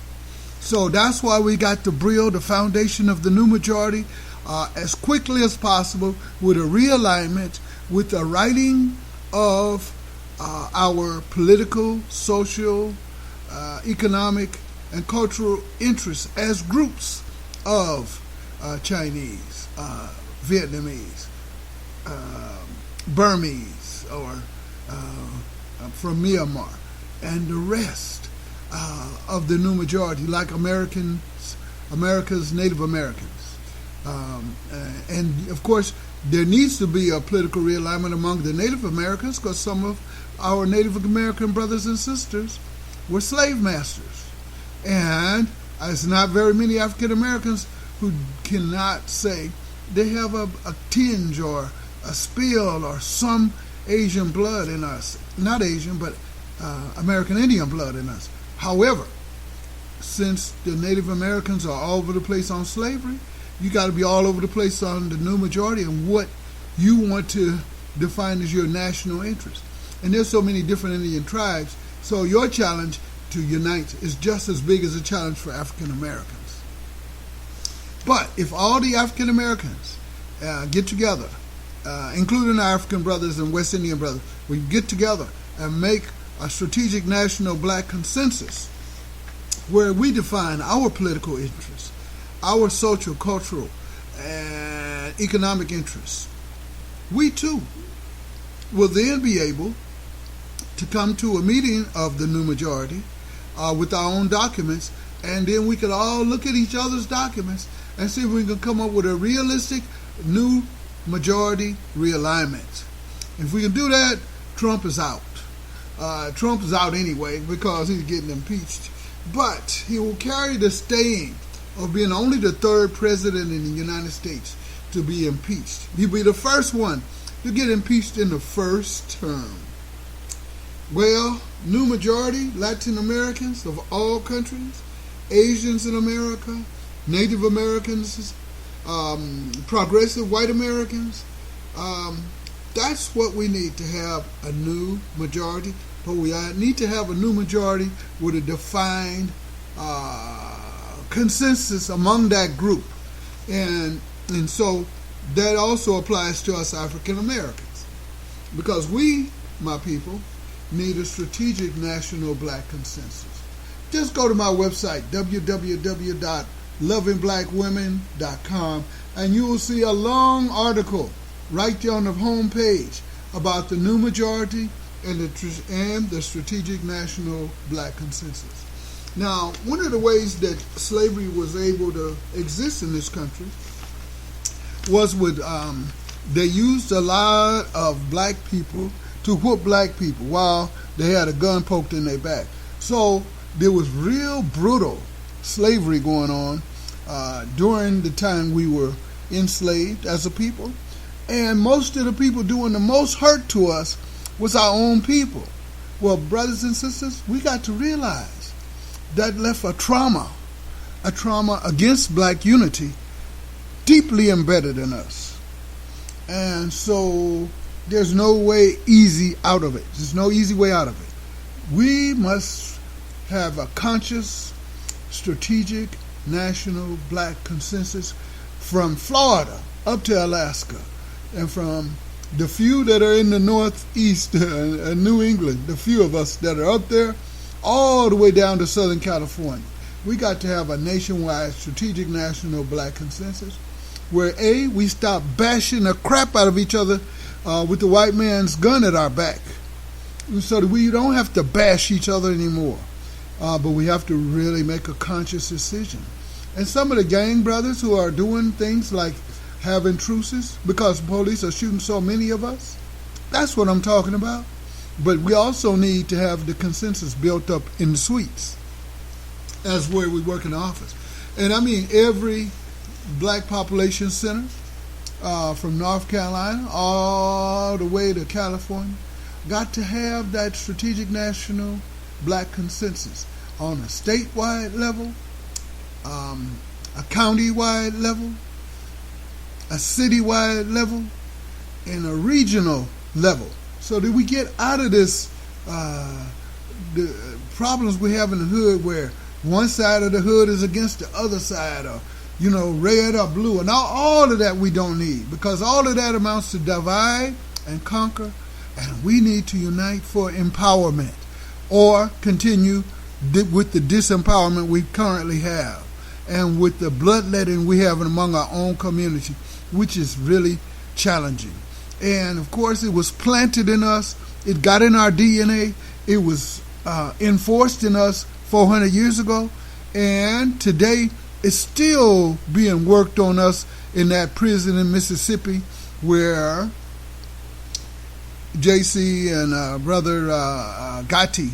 So that's why we got to build the foundation of the new majority as quickly as possible with a realignment, with the righting of our political, social, economic, and cultural interests as groups of Chinese, Vietnamese, Burmese, or from Myanmar, and the rest of the new majority, like America's Native Americans. And of course, there needs to be a political realignment among the Native Americans, because some of our Native American brothers and sisters were slave masters. And there's not very many African Americans who cannot say they have a tinge or a spill or some Asian blood in us. Not Asian, but American Indian blood in us. However, since the Native Americans are all over the place on slavery, you got to be all over the place on the new majority and what you want to define as your national interest. And there's so many different Indian tribes, so your challenge to unite is just as big as a challenge for African Americans. But if all the African Americans get together, including our African brothers and West Indian brothers, we get together and make a strategic national black consensus where we define our political interests, our social, cultural, and economic interests, we too will then be able to come to a meeting of the new majority with our own documents, and then we could all look at each other's documents and see if we can come up with a realistic new majority realignment. If we can do that, Trump is out. Trump is out anyway because he's getting impeached. But he will carry the stain of being only the third president in the United States to be impeached. He'll be the first one to get impeached in the first term. Well, new majority, Latin Americans of all countries, Asians in America, Native Americans, progressive white Americans, that's what we need to have a new majority. But we need to have a new majority with a defined consensus among that group. And so that also applies to us African Americans. Because we, my people, need a strategic national black consensus. Just go to my website, www.lovingblackwomen.com, and you will see a long article right there on the home page about the new majority and the strategic national black consensus. Now, one of the ways that slavery was able to exist in this country was with they used a lot of black people to whoop black people while they had a gun poked in their back. So there was real brutal slavery going on during the time we were enslaved as a people. And most of the people doing the most hurt to us was our own people. Well, brothers and sisters, we got to realize that left a trauma against black unity deeply embedded in us. And so there's no way easy out of it. There's no easy way out of it. We must have a conscious, strategic, national black consensus from Florida up to Alaska, and from the few that are in the Northeast and New England, the few of us that are up there, all the way down to Southern California. We got to have a nationwide strategic national black consensus where we stop bashing the crap out of each other with the white man's gun at our back, so that we don't have to bash each other anymore, but we have to really make a conscious decision. And some of the gang brothers who are doing things like having truces because police are shooting so many of us, that's what I'm talking about. But we also need to have the consensus built up in the suites as where we work in the office. And I mean every black population center from North Carolina all the way to California got to have that strategic national black consensus on a statewide level, a county-wide level, a citywide level, and a regional level, so that we get out of this the problems we have in the hood where one side of the hood is against the other side, or red or blue, and all of that we don't need, because all of that amounts to divide and conquer, and we need to unite for empowerment, or continue with the disempowerment we currently have, and with the bloodletting we have among our own community, which is really challenging. And of course, it was planted in us, it got in our DNA, it was enforced in us 400 years ago, and today it's still being worked on us in that prison in Mississippi where JC and Brother Gotti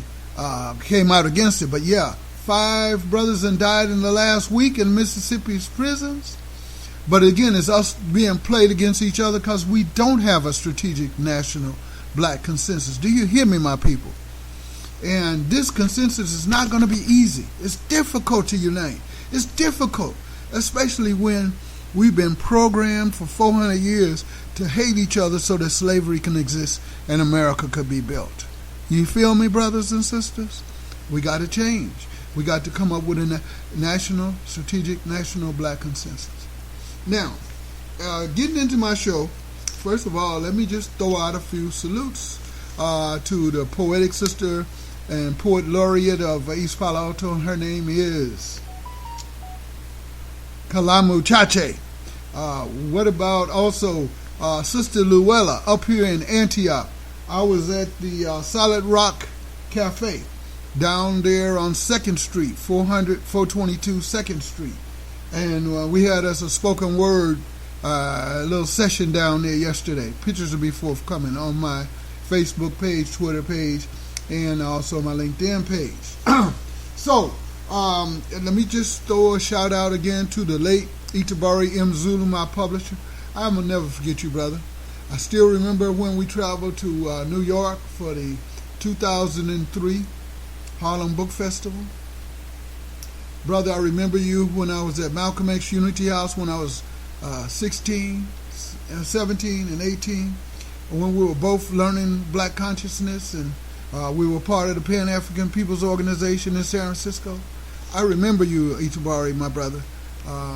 came out against it. But yeah, 5 brothers and died in the last week in Mississippi's prisons. But again, it's us being played against each other because we don't have a strategic national black consensus. Do you hear me, my people? And this consensus is not going to be easy. It's difficult to unite. It's difficult, especially when we've been programmed for 400 years to hate each other so that slavery can exist and America could be built. You feel me, brothers and sisters? We got to change. We got to come up with a strategic national black consensus. Now, getting into my show, first of all, let me just throw out a few salutes to the poetic sister and poet laureate of East Palo Alto. Her name is Kalamu Chache. What about also Sister Luella up here in Antioch? I was at the Solid Rock Cafe down there on 2nd Street, 422 2nd Street. And we had us a spoken word little session down there yesterday. Pictures will be forthcoming on my Facebook page, Twitter page, and also my LinkedIn page. So, let me just throw a shout out again to the late Itabari M. Zulu, my publisher. I will never forget you, brother. I still remember when we traveled to New York for the 2003 Harlem Book Festival. Brother, I remember you when I was at Malcolm X Unity House when I was 16, 17, and 18, when we were both learning black consciousness, and we were part of the Pan-African People's Organization in San Francisco. I remember you, Itabari, my brother.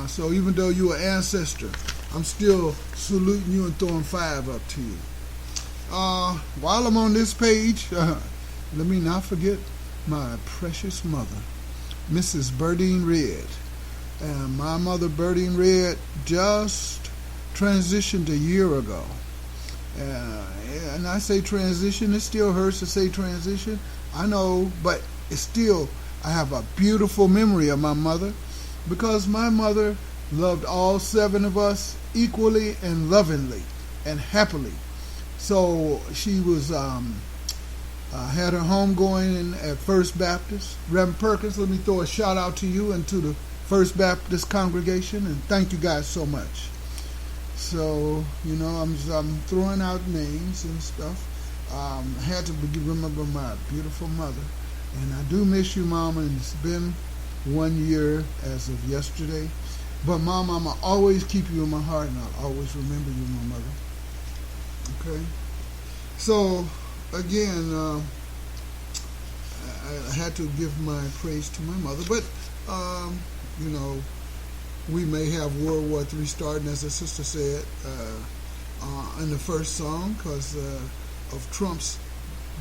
So even though you're an ancestor, I'm still saluting you and throwing 5 up to you. While I'm on this page, let me not forget my precious mother, Mrs. Berdine Red. And my mother, Berdine Red, just transitioned a year ago. And I say transition, it still hurts to say transition. I know, but it's still, I have a beautiful memory of my mother, because my mother loved all 7 of us equally and lovingly and happily. So she was had her home going at First Baptist. Reverend Perkins, let me throw a shout out to you and to the First Baptist congregation, and thank you guys so much. So, I'm throwing out names and stuff. I had to remember my beautiful mother. And I do miss you, Mama, and it's been 1 year as of yesterday. But, Mama, I'm going to always keep you in my heart, and I'll always remember you, my mother. Okay? So, again, I had to give my praise to my mother. But, we may have World War III starting, as the sister said, in the first song, because of Trump's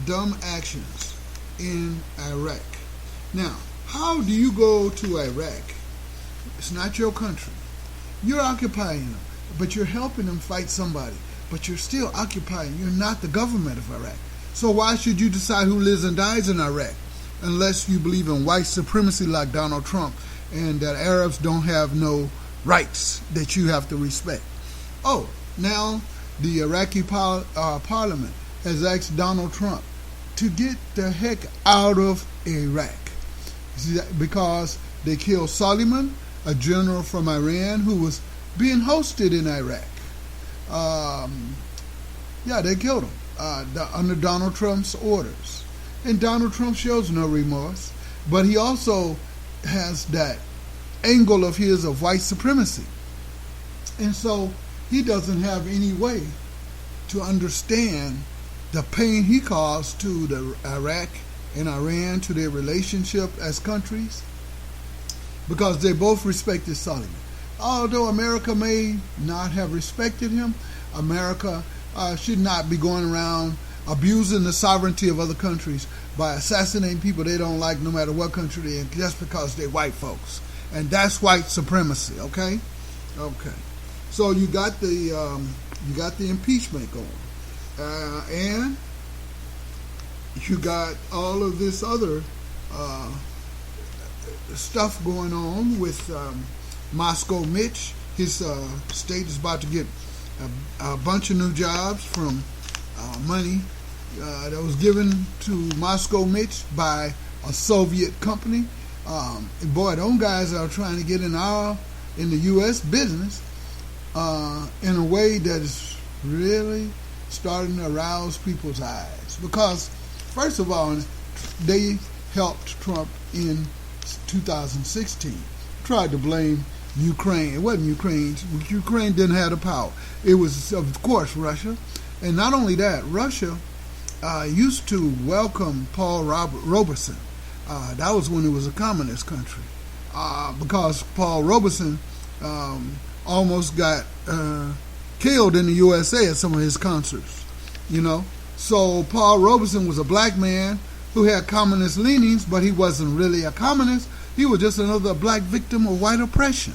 dumb actions in Iraq. Now, how do you go to Iraq? It's not your country. You're occupying them, but you're helping them fight somebody. But you're still occupying. You're not the government of Iraq. So why should you decide who lives and dies in Iraq? Unless you believe in white supremacy like Donald Trump, and that Arabs don't have no rights that you have to respect. Oh, now the Iraqi parliament has asked Donald Trump to get the heck out of Iraq, because they killed Soleiman, a general from Iran who was being hosted in Iraq. They killed him under Donald Trump's orders. And Donald Trump shows no remorse, but he also has that angle of his of white supremacy. And so he doesn't have any way to understand the pain he caused to the Iraq and Iran, to their relationship as countries, because they both respected Sullivan. Although America may not have respected him, America should not be going around abusing the sovereignty of other countries by assassinating people they don't like, no matter what country they're in, just because they're white folks. And that's white supremacy. Okay. So you got the impeachment going, and you got all of this other stuff going on with Moscow Mitch. His state is about to get a bunch of new jobs from money that was given to Moscow Mitch by a Soviet company. Boy, those guys are trying to get in the U.S. business in a way that is really starting to arouse people's eyes. Because, first of all, they helped Trump in 2016. Tried to blame Ukraine. It wasn't Ukraine. Ukraine didn't have the power. It was, of course, Russia. And not only that, Russia used to welcome Paul Robeson. That was when it was a communist country. Because Paul Robeson almost got killed in the USA at some of his concerts. So Paul Robeson was a black man who had communist leanings, but he wasn't really a communist. He was just another black victim of white oppression.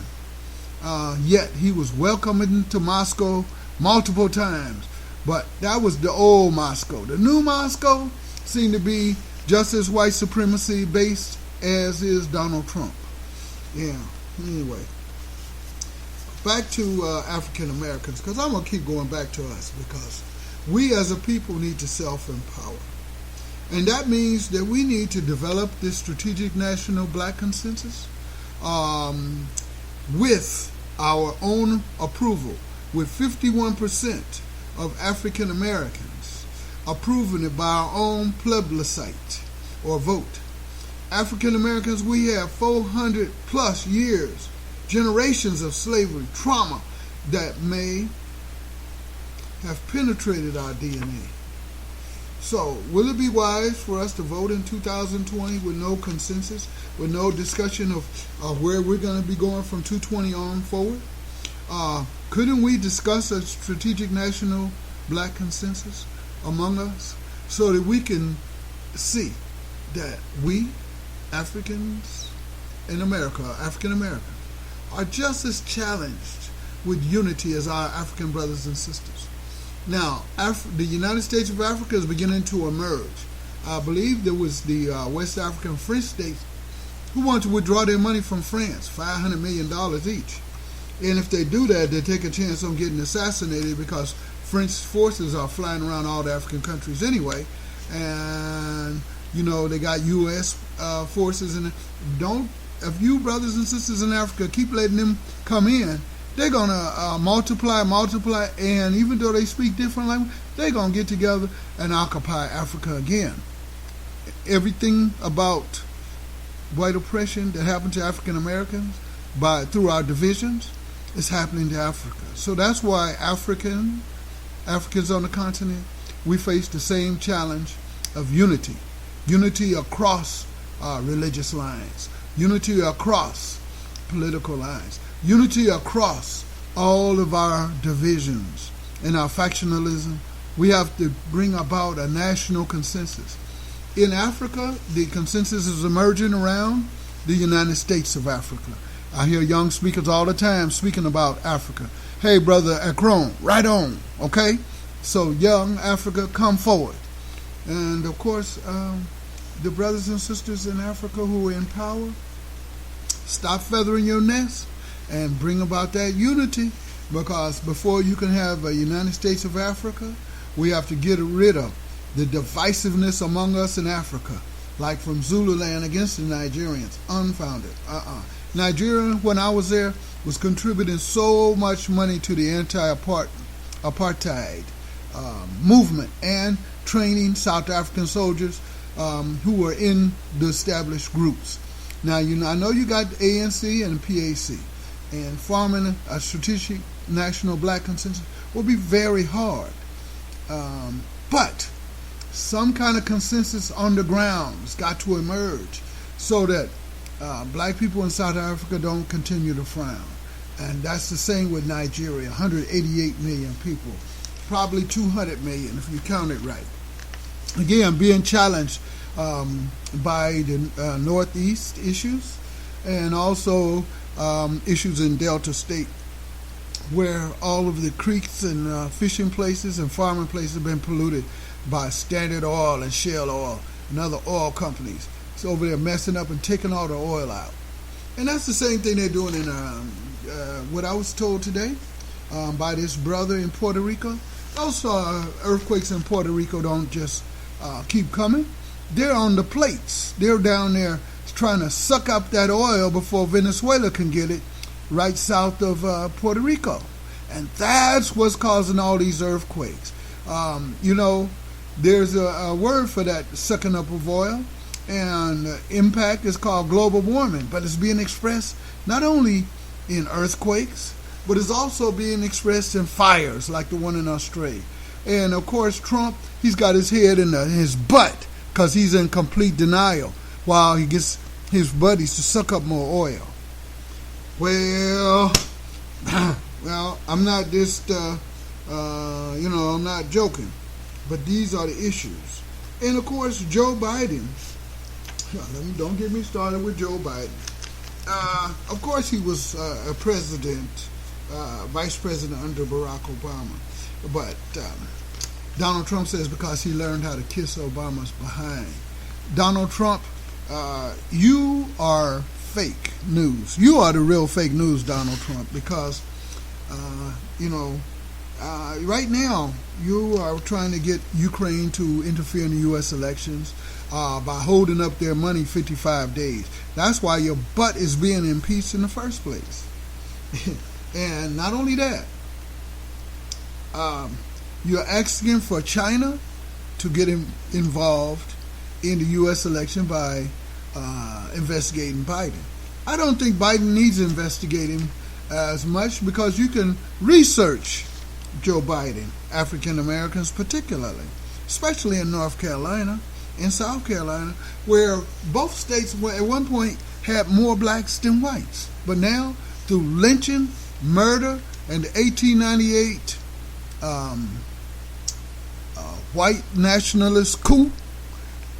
Yet he was welcomed into Moscow multiple times. But that was the old Moscow. The new Moscow seemed to be just as white supremacy based as is Donald Trump. Yeah, anyway. Back to African Americans, because I'm going to keep going back to us, because we as a people need to self-empower. And that means that we need to develop this strategic national black consensus with our own approval, with 51% of African Americans approving it by our own plebiscite or vote. African Americans, we have 400 plus years, generations of slavery, trauma that may have penetrated our DNA. So, will it be wise for us to vote in 2020 with no consensus, with no discussion of where we're going to be going from 2020 on forward? Couldn't we discuss a strategic national black consensus among us so that we can see that we, Africans in America, African Americans, are just as challenged with unity as our African brothers and sisters? Now, the United States of Africa is beginning to emerge. I believe there was the West African French states who want to withdraw their money from France, $500 million each. And if they do that, they take a chance on getting assassinated, because French forces are flying around all the African countries anyway. And, they got U.S. forces in it. If you brothers and sisters in Africa keep letting them come in, they're going to multiply, and even though they speak different language, they're going to get together and occupy Africa again. Everything about white oppression that happened to African Americans through our divisions is happening to Africa. So that's why Africans on the continent, we face the same challenge of unity across religious lines, unity across political lines, unity across all of our divisions and our factionalism. We have to bring about a national consensus. In Africa, the consensus is emerging around the United States of Africa. I hear young speakers all the time speaking about Africa. Hey, Brother Akron, right on, okay? So, young Africa, come forward. And, of course, the brothers and sisters in Africa who are in power, stop feathering your nest and bring about that unity, because before you can have a United States of Africa, we have to get rid of the divisiveness among us in Africa, like from Zululand against the Nigerians, unfounded. Nigeria, when I was there, was contributing so much money to the anti-apartheid movement and training South African soldiers who were in the established groups. Now, I know you got ANC and PAC, and forming a strategic national black consensus will be very hard. But some kind of consensus on the ground has got to emerge so that Black people in South Africa don't continue to frown. And that's the same with Nigeria, 188 million people. Probably 200 million if you count it right. Again, being challenged by the Northeast issues and also issues in Delta State, where all of the creeks and fishing places and farming places have been polluted by Standard Oil and Shell Oil and other oil companies. So over there messing up and taking all the oil out. And that's the same thing they're doing in what I was told today by this brother in Puerto Rico. Those earthquakes in Puerto Rico don't just keep coming. They're on the plates. They're down there trying to suck up that oil before Venezuela can get it right south of Puerto Rico. And that's what's causing all these earthquakes. There's a word for that sucking up of oil, and impact is called global warming, but it's being expressed not only in earthquakes, but it's also being expressed in fires like the one in Australia. And of course Trump, he's got his head in his butt because he's in complete denial while he gets his buddies to suck up more oil. Well, I'm not just, I'm not joking, but these are the issues. And of course, Joe Biden, don't get me started with Joe Biden. Of course, he was a president, vice president under Barack Obama, but Donald Trump says because he learned how to kiss Obama's behind. Donald Trump, you are fake news. You are the real fake news, Donald Trump, because, right now you are trying to get Ukraine to interfere in the U.S. elections by holding up their money 55 days. That's why your butt is being impeached in the first place. And not only that, you're asking for China to get involved in the U.S. election by investigating Biden. I don't think Biden needs investigating as much because you can research Joe Biden, African Americans particularly, especially in North Carolina and South Carolina, where both states at one point had more blacks than whites. But now, through lynching, murder, and the 1898 white nationalist coup,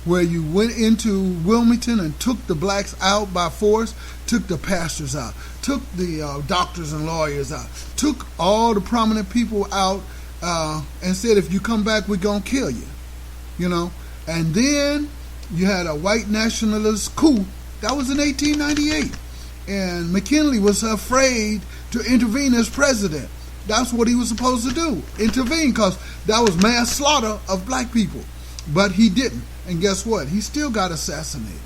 where you went into Wilmington and took the blacks out by force, took the pastors out, took the doctors and lawyers out, took all the prominent people out, and said, if you come back, we're going to kill you. And then you had a white nationalist coup. That was in 1898. And McKinley was afraid to intervene as president. That's what he was supposed to do, intervene, because that was mass slaughter of black people. But he didn't. And guess what? He still got assassinated.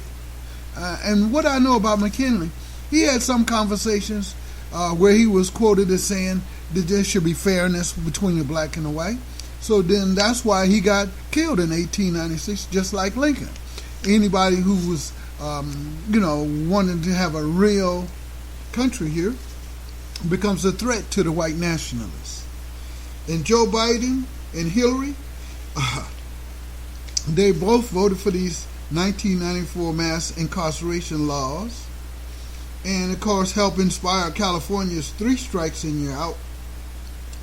And what I know about McKinley, he had some conversations where he was quoted as saying that there should be fairness between the black and the white. So then that's why he got killed in 1896, just like Lincoln. Anybody who was, wanting to have a real country here becomes a threat to the white nationalists. And Joe Biden and Hillary, they both voted for these 1994 mass incarceration laws, and of course helped inspire California's 3 strikes and you're out,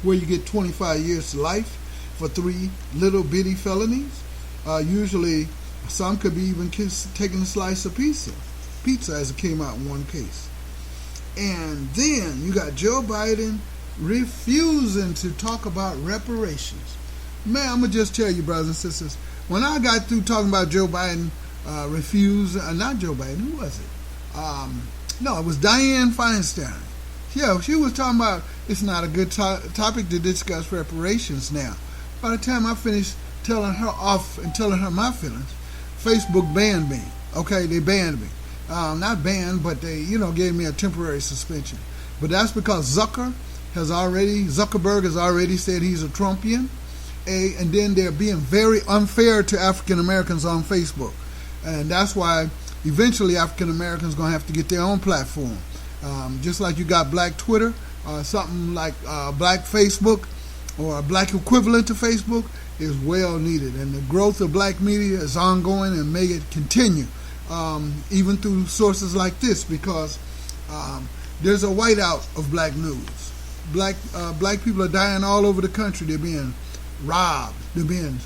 where you get 25 years to life for 3 little bitty felonies. Usually some could be even taking a slice of pizza as it came out in one case. And then you got Joe Biden refusing to talk about reparations. Man, I'm going to just tell you, brothers and sisters, when I got through talking about Joe Biden not Joe Biden, who was it? No, it was Dianne Feinstein. Yeah, she was talking about it's not a good topic to discuss reparations now. By the time I finished telling her off and telling her my feelings, Facebook banned me. Okay, they banned me. Not banned, but they, gave me a temporary suspension. But that's because Zuckerberg has already said he's a Trumpian. And then they're being very unfair to African Americans on Facebook. And that's why eventually African Americans are going to have to get their own platform. Just like you got Black Twitter, something like Black Facebook, or a black equivalent to Facebook is well needed. And the growth of black media is ongoing and may it continue. even through sources like this, because there's a whiteout of black news. Black people are dying all over the country. They're being robbed. They're being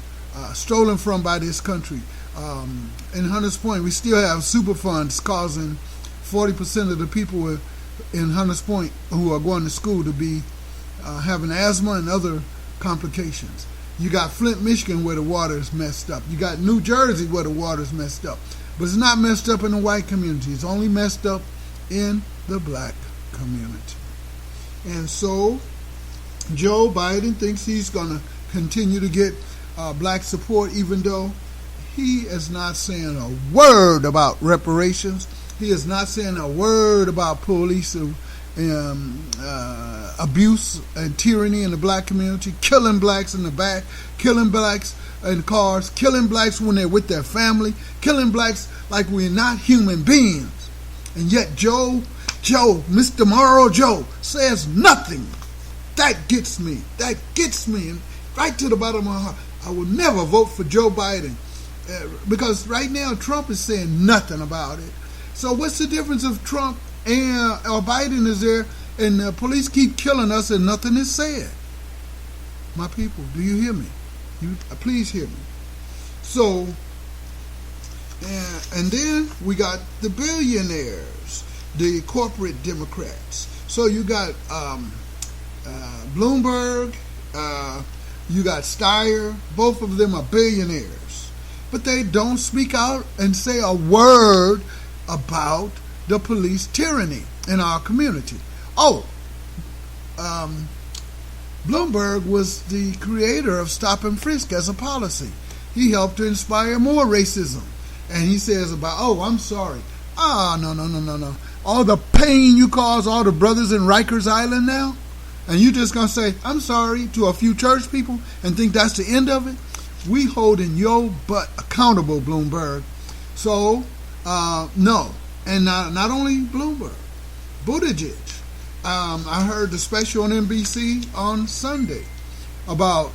stolen from by this country. In Hunters Point, we still have super funds causing 40% of the people in Hunters Point who are going to school to be having asthma and other complications. You got Flint, Michigan, where the water is messed up. You got New Jersey, where the water is messed up. But it's not messed up in the white community. It's only messed up in the black community. And so Joe Biden thinks he's going to continue to get black support, even though he is not saying a word about reparations. He is not saying a word about police abuse and tyranny in the black community, killing blacks in the back, killing blacks in cars, killing blacks when they're with their family, killing blacks like we're not human beings. And yet Joe, Mr. Morrow Joe, says nothing. That gets me. That gets me right to the bottom of my heart. I will never vote for Joe Biden because right now Trump is saying nothing about it. So what's the difference if Trump or Biden is there and the police keep killing us and nothing is said? My people, do you hear me? Please hear me. So, and then we got the billionaires, the corporate Democrats. So you got Bloomberg, you got Steyer. Both of them are billionaires. But they don't speak out and say a word about the police tyranny in our community. Bloomberg was the creator of Stop and Frisk as a policy. He helped to inspire more racism. And he says about, I'm sorry. No. All the pain you cause all the brothers in Rikers Island now, and you just going to say, I'm sorry to a few church people and think that's the end of it? We holding your butt accountable, Bloomberg. So, no. And not only Bloomberg, Buttigieg. I heard the special on NBC on Sunday about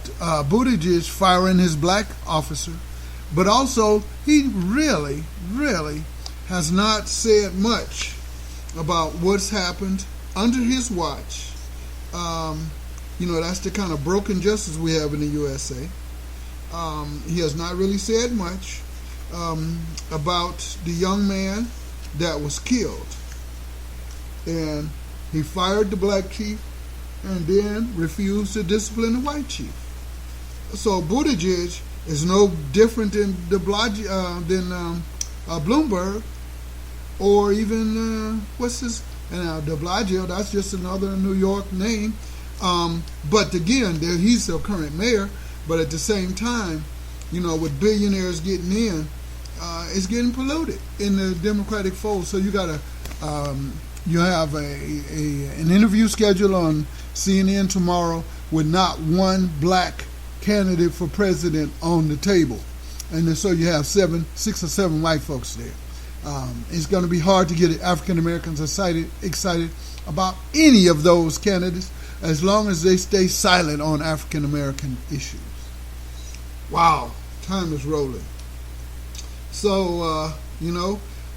Buttigieg firing his black officer, but also he really, really has not said much about what's happened under his watch. That's the kind of broken justice we have in the USA. He has not really said much about the young man that was killed. And he fired the black chief and then refused to discipline the white chief. So Buttigieg is no different than Bloomberg, or even de Blasio. That's just another New York name. But again, he's the current mayor. But at the same time, with billionaires getting in, it's getting polluted in the Democratic fold. So you got you have an interview scheduled on CNN tomorrow with not one black candidate for president on the table, and then so you have 6 or 7 white folks there. It's going to be hard to get African Americans excited about any of those candidates as long as they stay silent on African American issues. Wow, time is rolling. So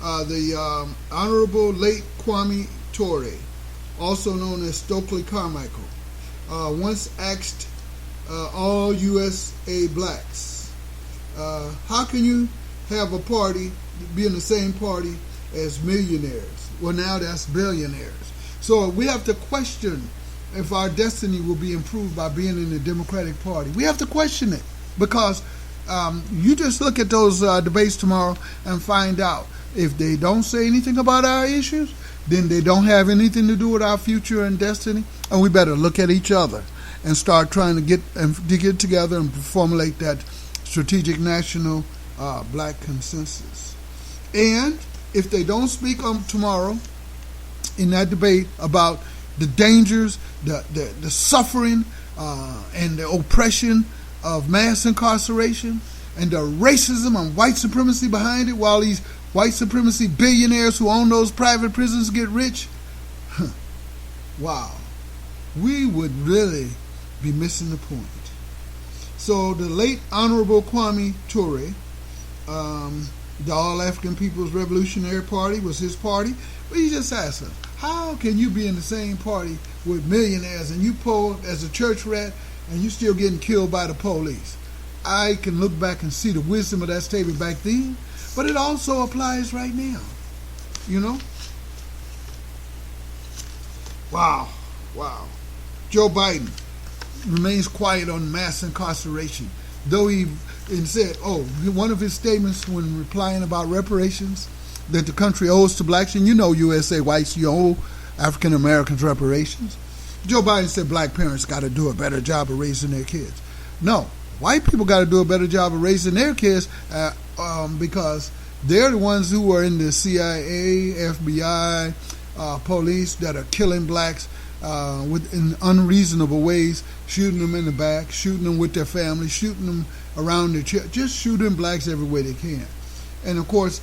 the Honorable late Kwame Ture, also known as Stokely Carmichael, once asked all USA blacks, how can you have a party, be in the same party as millionaires? Well, now that's billionaires. So we have to question if our destiny will be improved by being in the Democratic Party. We have to question it because you just look at those debates tomorrow and find out if they don't say anything about our issues, then they don't have anything to do with our future and destiny. And we better look at each other and start trying to get together and formulate that strategic national black consensus. And if they don't speak tomorrow in that debate about the dangers, the suffering, and the oppression of mass incarceration and the racism and white supremacy behind it, while these white supremacy billionaires who own those private prisons get rich, wow, we would really be missing the point. So the late Honorable Kwame Ture The All African People's Revolutionary Party was his party. But he just asked us, how can you be in the same party with millionaires and you poor as a church rat and you still getting killed by the police? I can look back and see the wisdom of that statement back then, but it also applies right now. You know? Wow. Joe Biden remains quiet on mass incarceration, though he said, one of his statements when replying about reparations that the country owes to blacks, and you know USA whites, you owe African Americans reparations. Joe Biden said black parents got to do a better job of raising their kids. No, white people got to do a better job of raising their kids because they're the ones who are in the CIA, FBI, police that are killing blacks in unreasonable ways, shooting them in the back, shooting them with their family, shooting them around their church, just shooting blacks every way they can. And of course,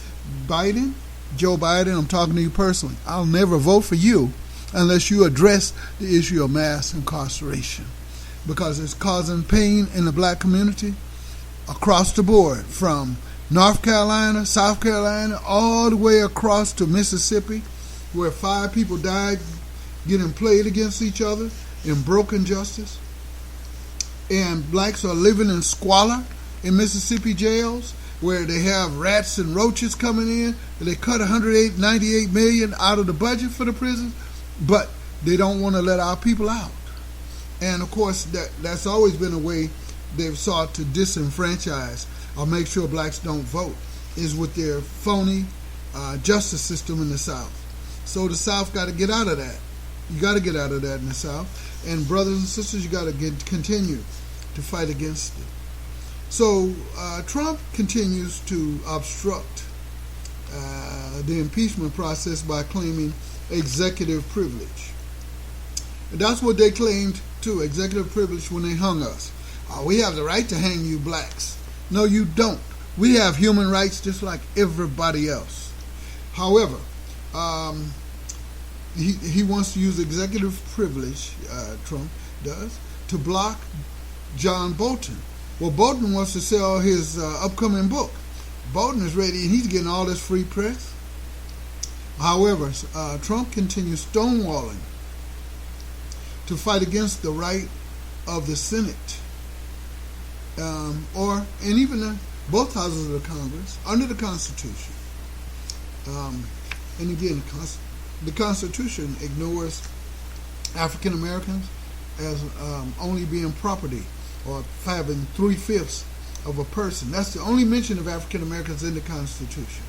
Joe Biden, I'm talking to you personally, I'll never vote for you unless you address the issue of mass incarceration, because it's causing pain in the black community across the board, from North Carolina, South Carolina, all the way across to Mississippi, where 5 people died getting played against each other in broken justice. And blacks are living in squalor in Mississippi jails, where they have rats and roaches coming in. They cut $198 million out of the budget for the prisons, but they don't want to let our people out. And of course, that's always been a way they've sought to disenfranchise or make sure blacks don't vote, is with their phony justice system in the South. So the South got to get out of that. You got to get out of that in the South. And brothers and sisters, you got to continue to fight against it. So Trump continues to obstruct the impeachment process by claiming executive privilege. And that's what they claimed too, executive privilege, when they hung us. We have the right to hang you blacks. No, you don't. We have human rights just like everybody else. However, he wants to use executive privilege, Trump does, to block John Bolton. Well, Bolton wants to sell his upcoming book. Bolton is ready, and he's getting all this free press. However, Trump continues stonewalling to fight against the right of the Senate, and even both houses of the Congress under the Constitution. And again, the Constitution ignores African Americans as only being property or having 3/5 of a person. That's the only mention of African Americans in the Constitution.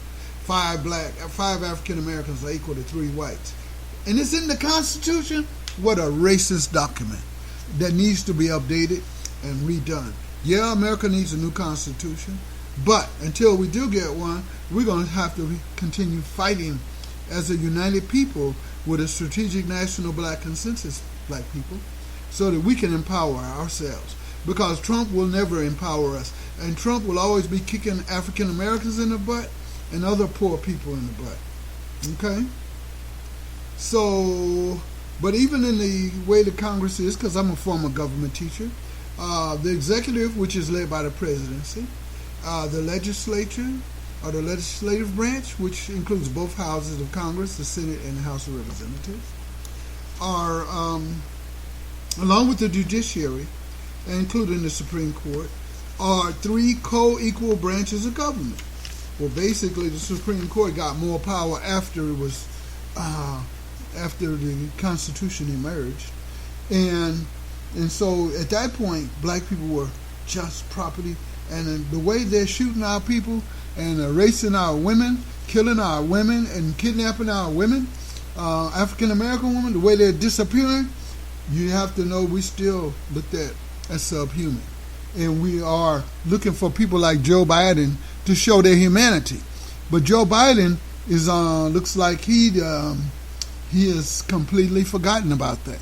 5 African Americans are equal to 3 whites. And it's in the Constitution? What a racist document that needs to be updated and redone. Yeah, America needs a new Constitution, but until we do get one, we're going to have to continue fighting as a united people with a strategic national black consensus, black people, so that we can empower ourselves. Because Trump will never empower us, and Trump will always be kicking African Americans in the butt and other poor people in the butt. Okay? So, but even in the way the Congress is, because I'm a former government teacher, the executive, which is led by the presidency, the legislature, or the legislative branch, which includes both houses of Congress, the Senate and the House of Representatives, are, along with the judiciary, including the Supreme Court, are 3 co-equal branches of government. Well, basically, the Supreme Court got more power after the Constitution emerged, and so at that point, black people were just property. And the way they're shooting our people and erasing our women, killing our women, and kidnapping our women, African American women, the way they're disappearing, you have to know we still look at as subhuman. And we are looking for people like Joe Biden to show their humanity. But Joe Biden is looks like he has completely forgotten about that.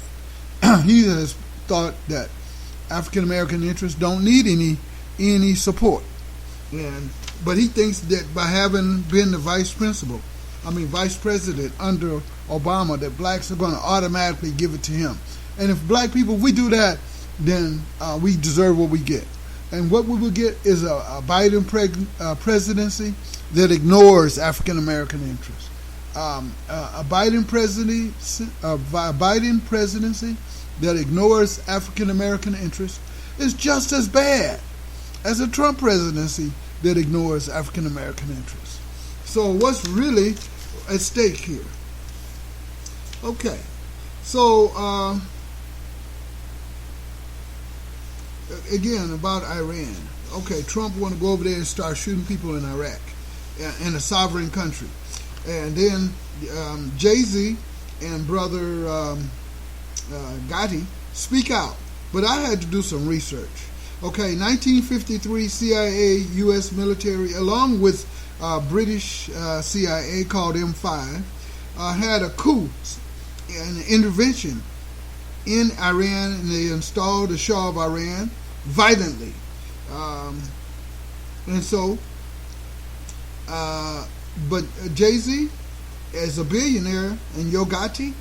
He has thought that African American interests don't need any support. But he thinks that by having been the vice president under Obama, that blacks are going to automatically give it to him. And if black people, we do that, then we deserve what we get. And what we will get is a Biden presidency that ignores African American interests. A Biden presidency that ignores African American interests is just as bad as a Trump presidency that ignores African American interests. So what's really at stake here? Okay, so again about Iran. Okay, Trump want to go over there and start shooting people in Iraq, in a sovereign country. And then Jay-Z and brother Gotti speak out. But I had to do some research. Okay, 1953 CIA U.S. military, along with British CIA called M5, had a coup, an intervention in Iran, and they installed the Shah of Iran violently. And so, but Jay-Z is a billionaire, and Yo Gotti,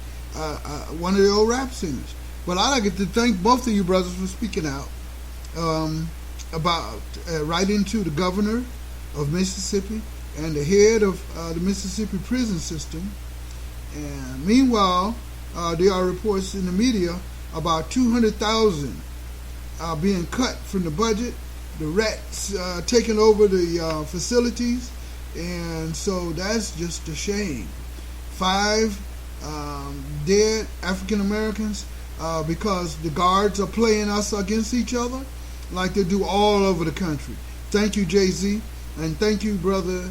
one of the old rap singers. But I'd like to thank both of you brothers for speaking out about writing to the governor of Mississippi and the head of the Mississippi prison system. And meanwhile, there are reports in the media about 200,000 being cut from the budget, the rats taking over the facilities, and so that's just a shame. 5 dead African Americans because the guards are playing us against each other like they do all over the country. Thank you, Jay-Z, and thank you, brother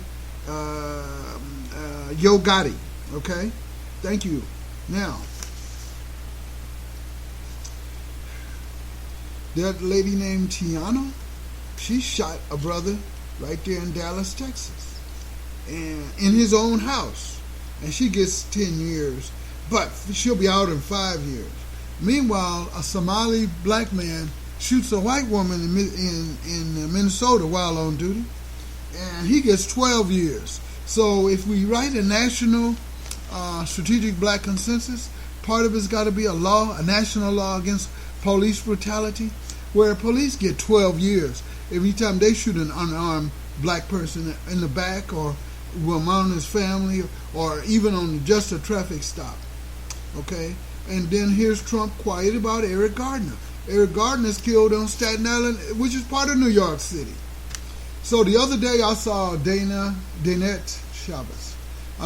Yo Gotti. Okay? Thank you. Now, that lady named Tiana, she shot a brother right there in Dallas, Texas, and in his own house, and she gets 10 years, but she'll be out in 5 years. Meanwhile, a Somali black man shoots a white woman in Minnesota while on duty, and he gets 12 years. So if we write a national strategic black consensus, part of it's got to be a law, a national law against police brutality, where police get 12 years every time they shoot an unarmed black person in the back or among his family or even on just a traffic stop. Okay? And then here's Trump quiet about Eric Gardner. Eric Gardner is killed on Staten Island, which is part of New York City. So the other day I saw Danette Chavez.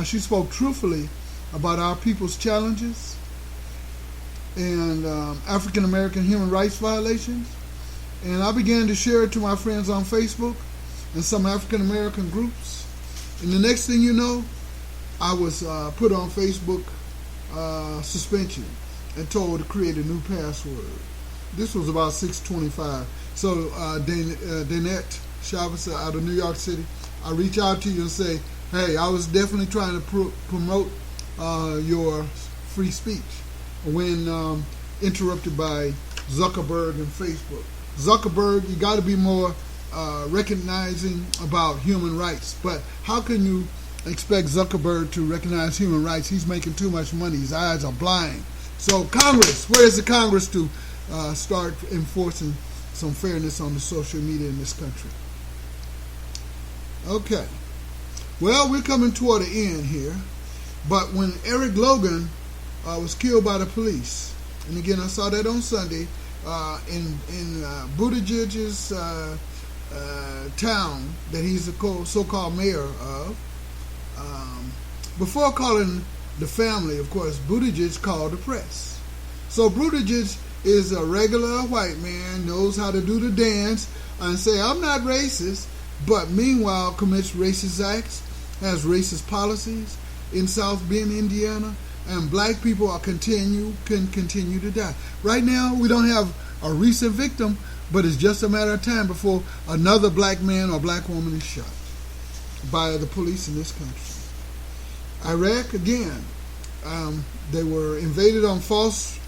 She spoke truthfully about our people's challenges and African American human rights violations. And I began to share it to my friends on Facebook and some African American groups. And the next thing you know, I was put on Facebook suspension and told to create a new password. This was about 6:25. So Danette Chavez out of New York City, I reach out to you and say, hey, I was definitely trying to promote your free speech when interrupted by Zuckerberg and Facebook. Zuckerberg, you got to be more recognizing about human rights. But how can you expect Zuckerberg to recognize human rights? He's making too much money. His eyes are blind. So Congress, where's the Congress to start enforcing some fairness on the social media in this country? Okay. Well, we're coming toward the end here. But when Eric Logan was killed by the police, and again I saw that on Sunday, in Buttigieg's town that he's the so-called mayor of. Before calling the family, of course, Buttigieg called the press. So Buttigieg is a regular white man, knows how to do the dance, and say, I'm not racist, but meanwhile commits racist acts, has racist policies in South Bend, Indiana, and black people can continue to die. Right now, we don't have a recent victim, but it's just a matter of time before another black man or black woman is shot by the police in this country. Iraq, again, they were invaded on false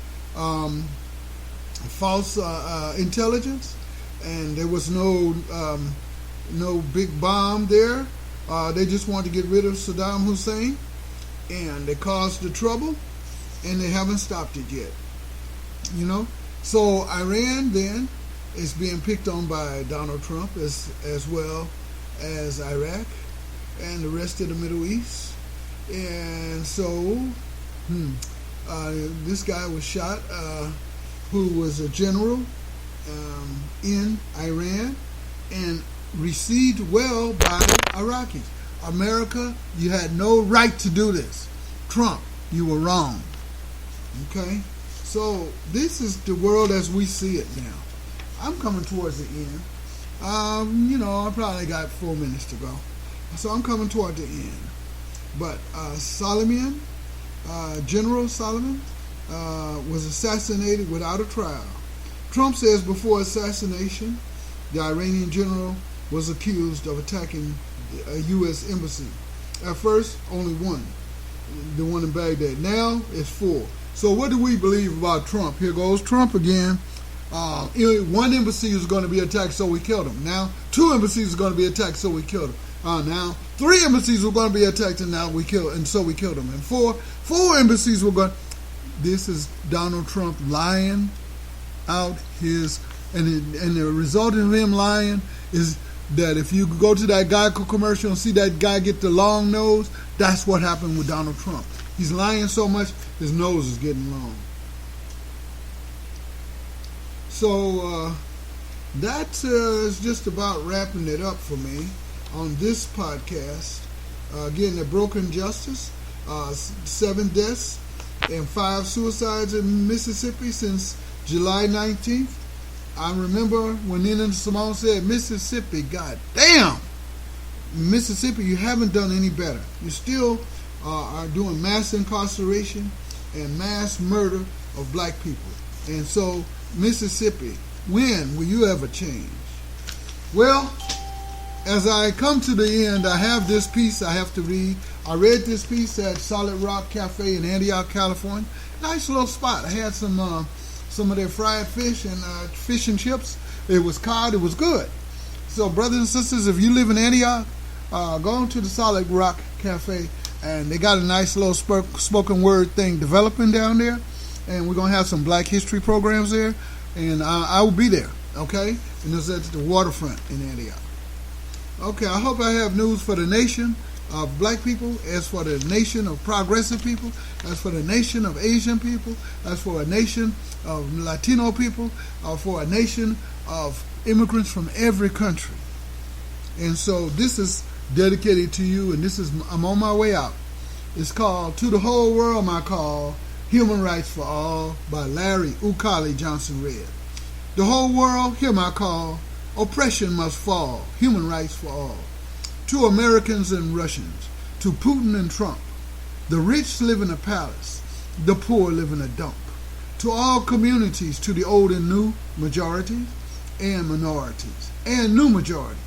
intelligence, and there was no big bomb there. They just wanted to get rid of Saddam Hussein, and they caused the trouble, and they haven't stopped it yet. You know, so Iran then It's being picked on by Donald Trump as well as Iraq and the rest of the Middle East. And so, this guy was shot, who was a general in Iran and received well by Iraqis. America, you had no right to do this. Trump, you were wrong. Okay? So this is the world as we see it now. I'm coming towards the end. I probably got 4 minutes to go. So I'm coming toward the end. But Soleimani, General Soleimani, was assassinated without a trial. Trump says before assassination, the Iranian general was accused of attacking a U.S. embassy. At first, only one, the one in Baghdad. Now, it's 4. So what do we believe about Trump? Here goes Trump again. One embassy is going to be attacked, so we killed him. Now, 2 embassies are going to be attacked, so we killed him. Now, 3 embassies were going to be attacked, and so we killed him. And 4 embassies were going. This is Donald Trump lying out his, and the result of him lying is that if you go to that Geico commercial and see that guy get the long nose, that's what happened with Donald Trump. He's lying so much, his nose is getting long. So that is just about wrapping it up for me on this podcast. Again, the broken justice, 7 deaths and 5 suicides in Mississippi since July 19th. I remember when Nina Simone said, Mississippi, God damn! Mississippi, you haven't done any better. You still are doing mass incarceration and mass murder of black people. And so, Mississippi, when will you ever change? Well, as I come to the end, I have this piece I have to read. I read this piece at Solid Rock Cafe in Antioch, California. Nice little spot. I had some of their fried fish and fish and chips. It was cod. It was good. So, brothers and sisters, if you live in Antioch, go to the Solid Rock Cafe, and they got a nice little spoken word thing developing down there, and we're going to have some Black History programs there, and I will be there, okay? And it's at the waterfront in Antioch. Okay, I hope I have news for the nation of black people, as for the nation of progressive people, as for the nation of Asian people, as for a nation of Latino people, for a nation of immigrants from every country. And so this is dedicated to you, and I'm on my way out. It's called To the Whole World My Call, Human Rights for All by Larry Ukali Johnson Red. The whole world, hear my call. Oppression must fall, human rights for all. To Americans and Russians, to Putin and Trump, the rich live in a palace, the poor live in a dump. To all communities, to the old and new majorities and minorities and new majorities.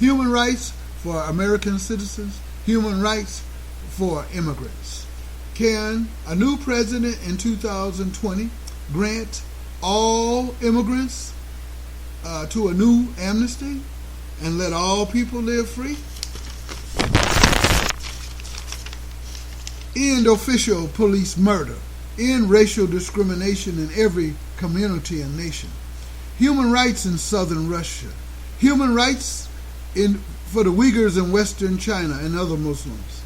Human rights for American citizens, human rights for immigrants. Can a new president in 2020 grant all immigrants to a new amnesty and let all people live free? End official police murder. End racial discrimination in every community and nation. Human rights in southern Russia. Human rights for the Uyghurs in western China and other Muslims.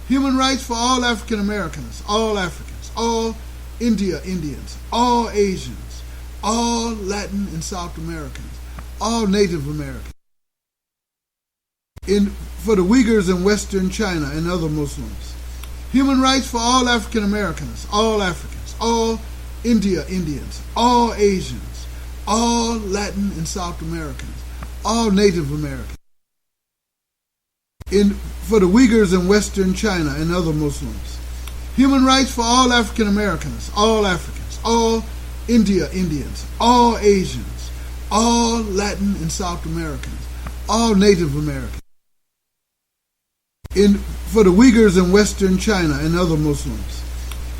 Human rights for all African Americans, all Africans, all Indians, all Asians, all Latin and South Americans, all Native Americans. For the Uyghurs in western China and other Muslims. Human rights for all African Americans, all Africans, all Indians, all Asians, all Latin and South Americans, all Native Americans. For the Uyghurs in western China and other Muslims. Human rights for all African Americans, all Africans, all Indians, all Asians, all Latin and South Americans, all Native Americans. For the Uyghurs in western China and other Muslims.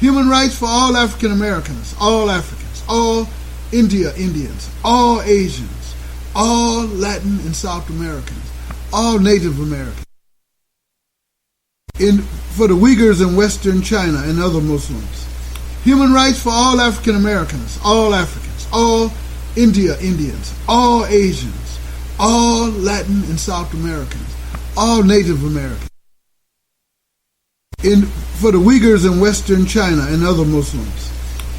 Human rights for all African Americans, all Africans, all Indians, all Asians, all Latin and South Americans, all Native Americans. For the Uyghurs in western China and other Muslims. Human rights for all African Americans, all Africans, all India Indians, all Asians, all Latin and South Americans, all Native Americans, for the Uyghurs in Western China and other Muslims.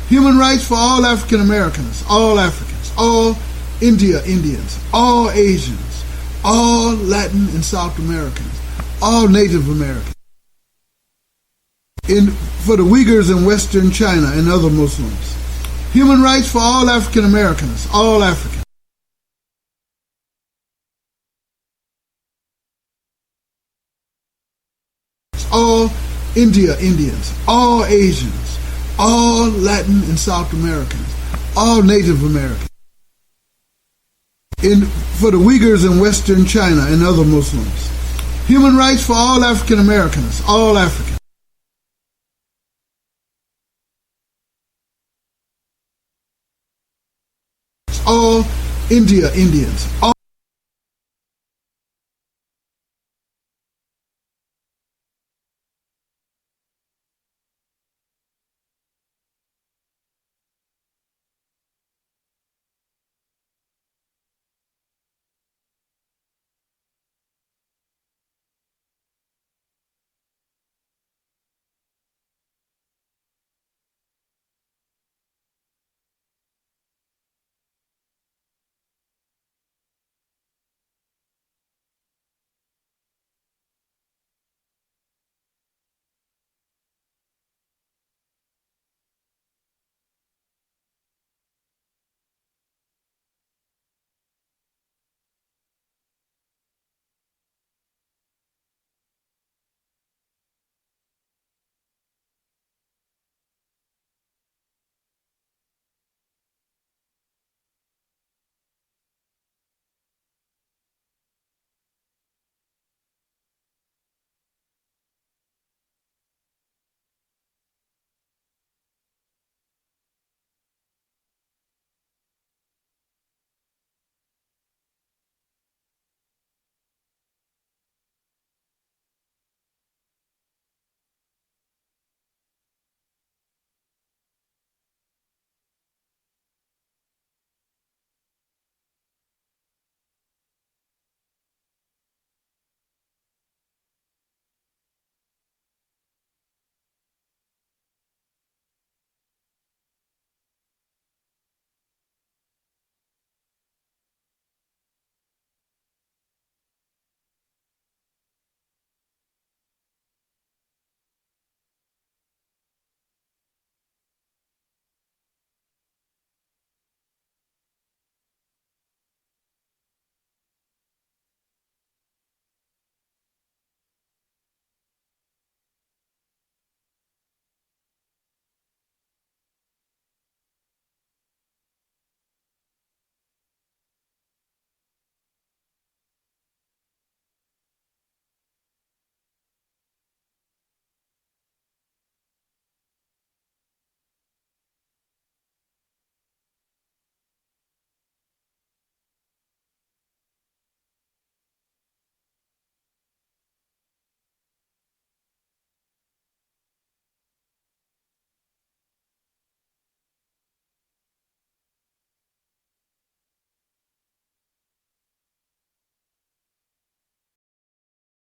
Human rights for all African Americans, all Africans, all India Indians, all Asians, all Latin and South Americans, all Native Americans, for the Uyghurs in Western China and other Muslims. Human rights for all African Americans, all Africans, all India Indians, all Asians, all Latin and South Americans, all Native Americans, for the Uyghurs in Western China and other Muslims. Human rights for all African Americans, all Africans, all India Indians, all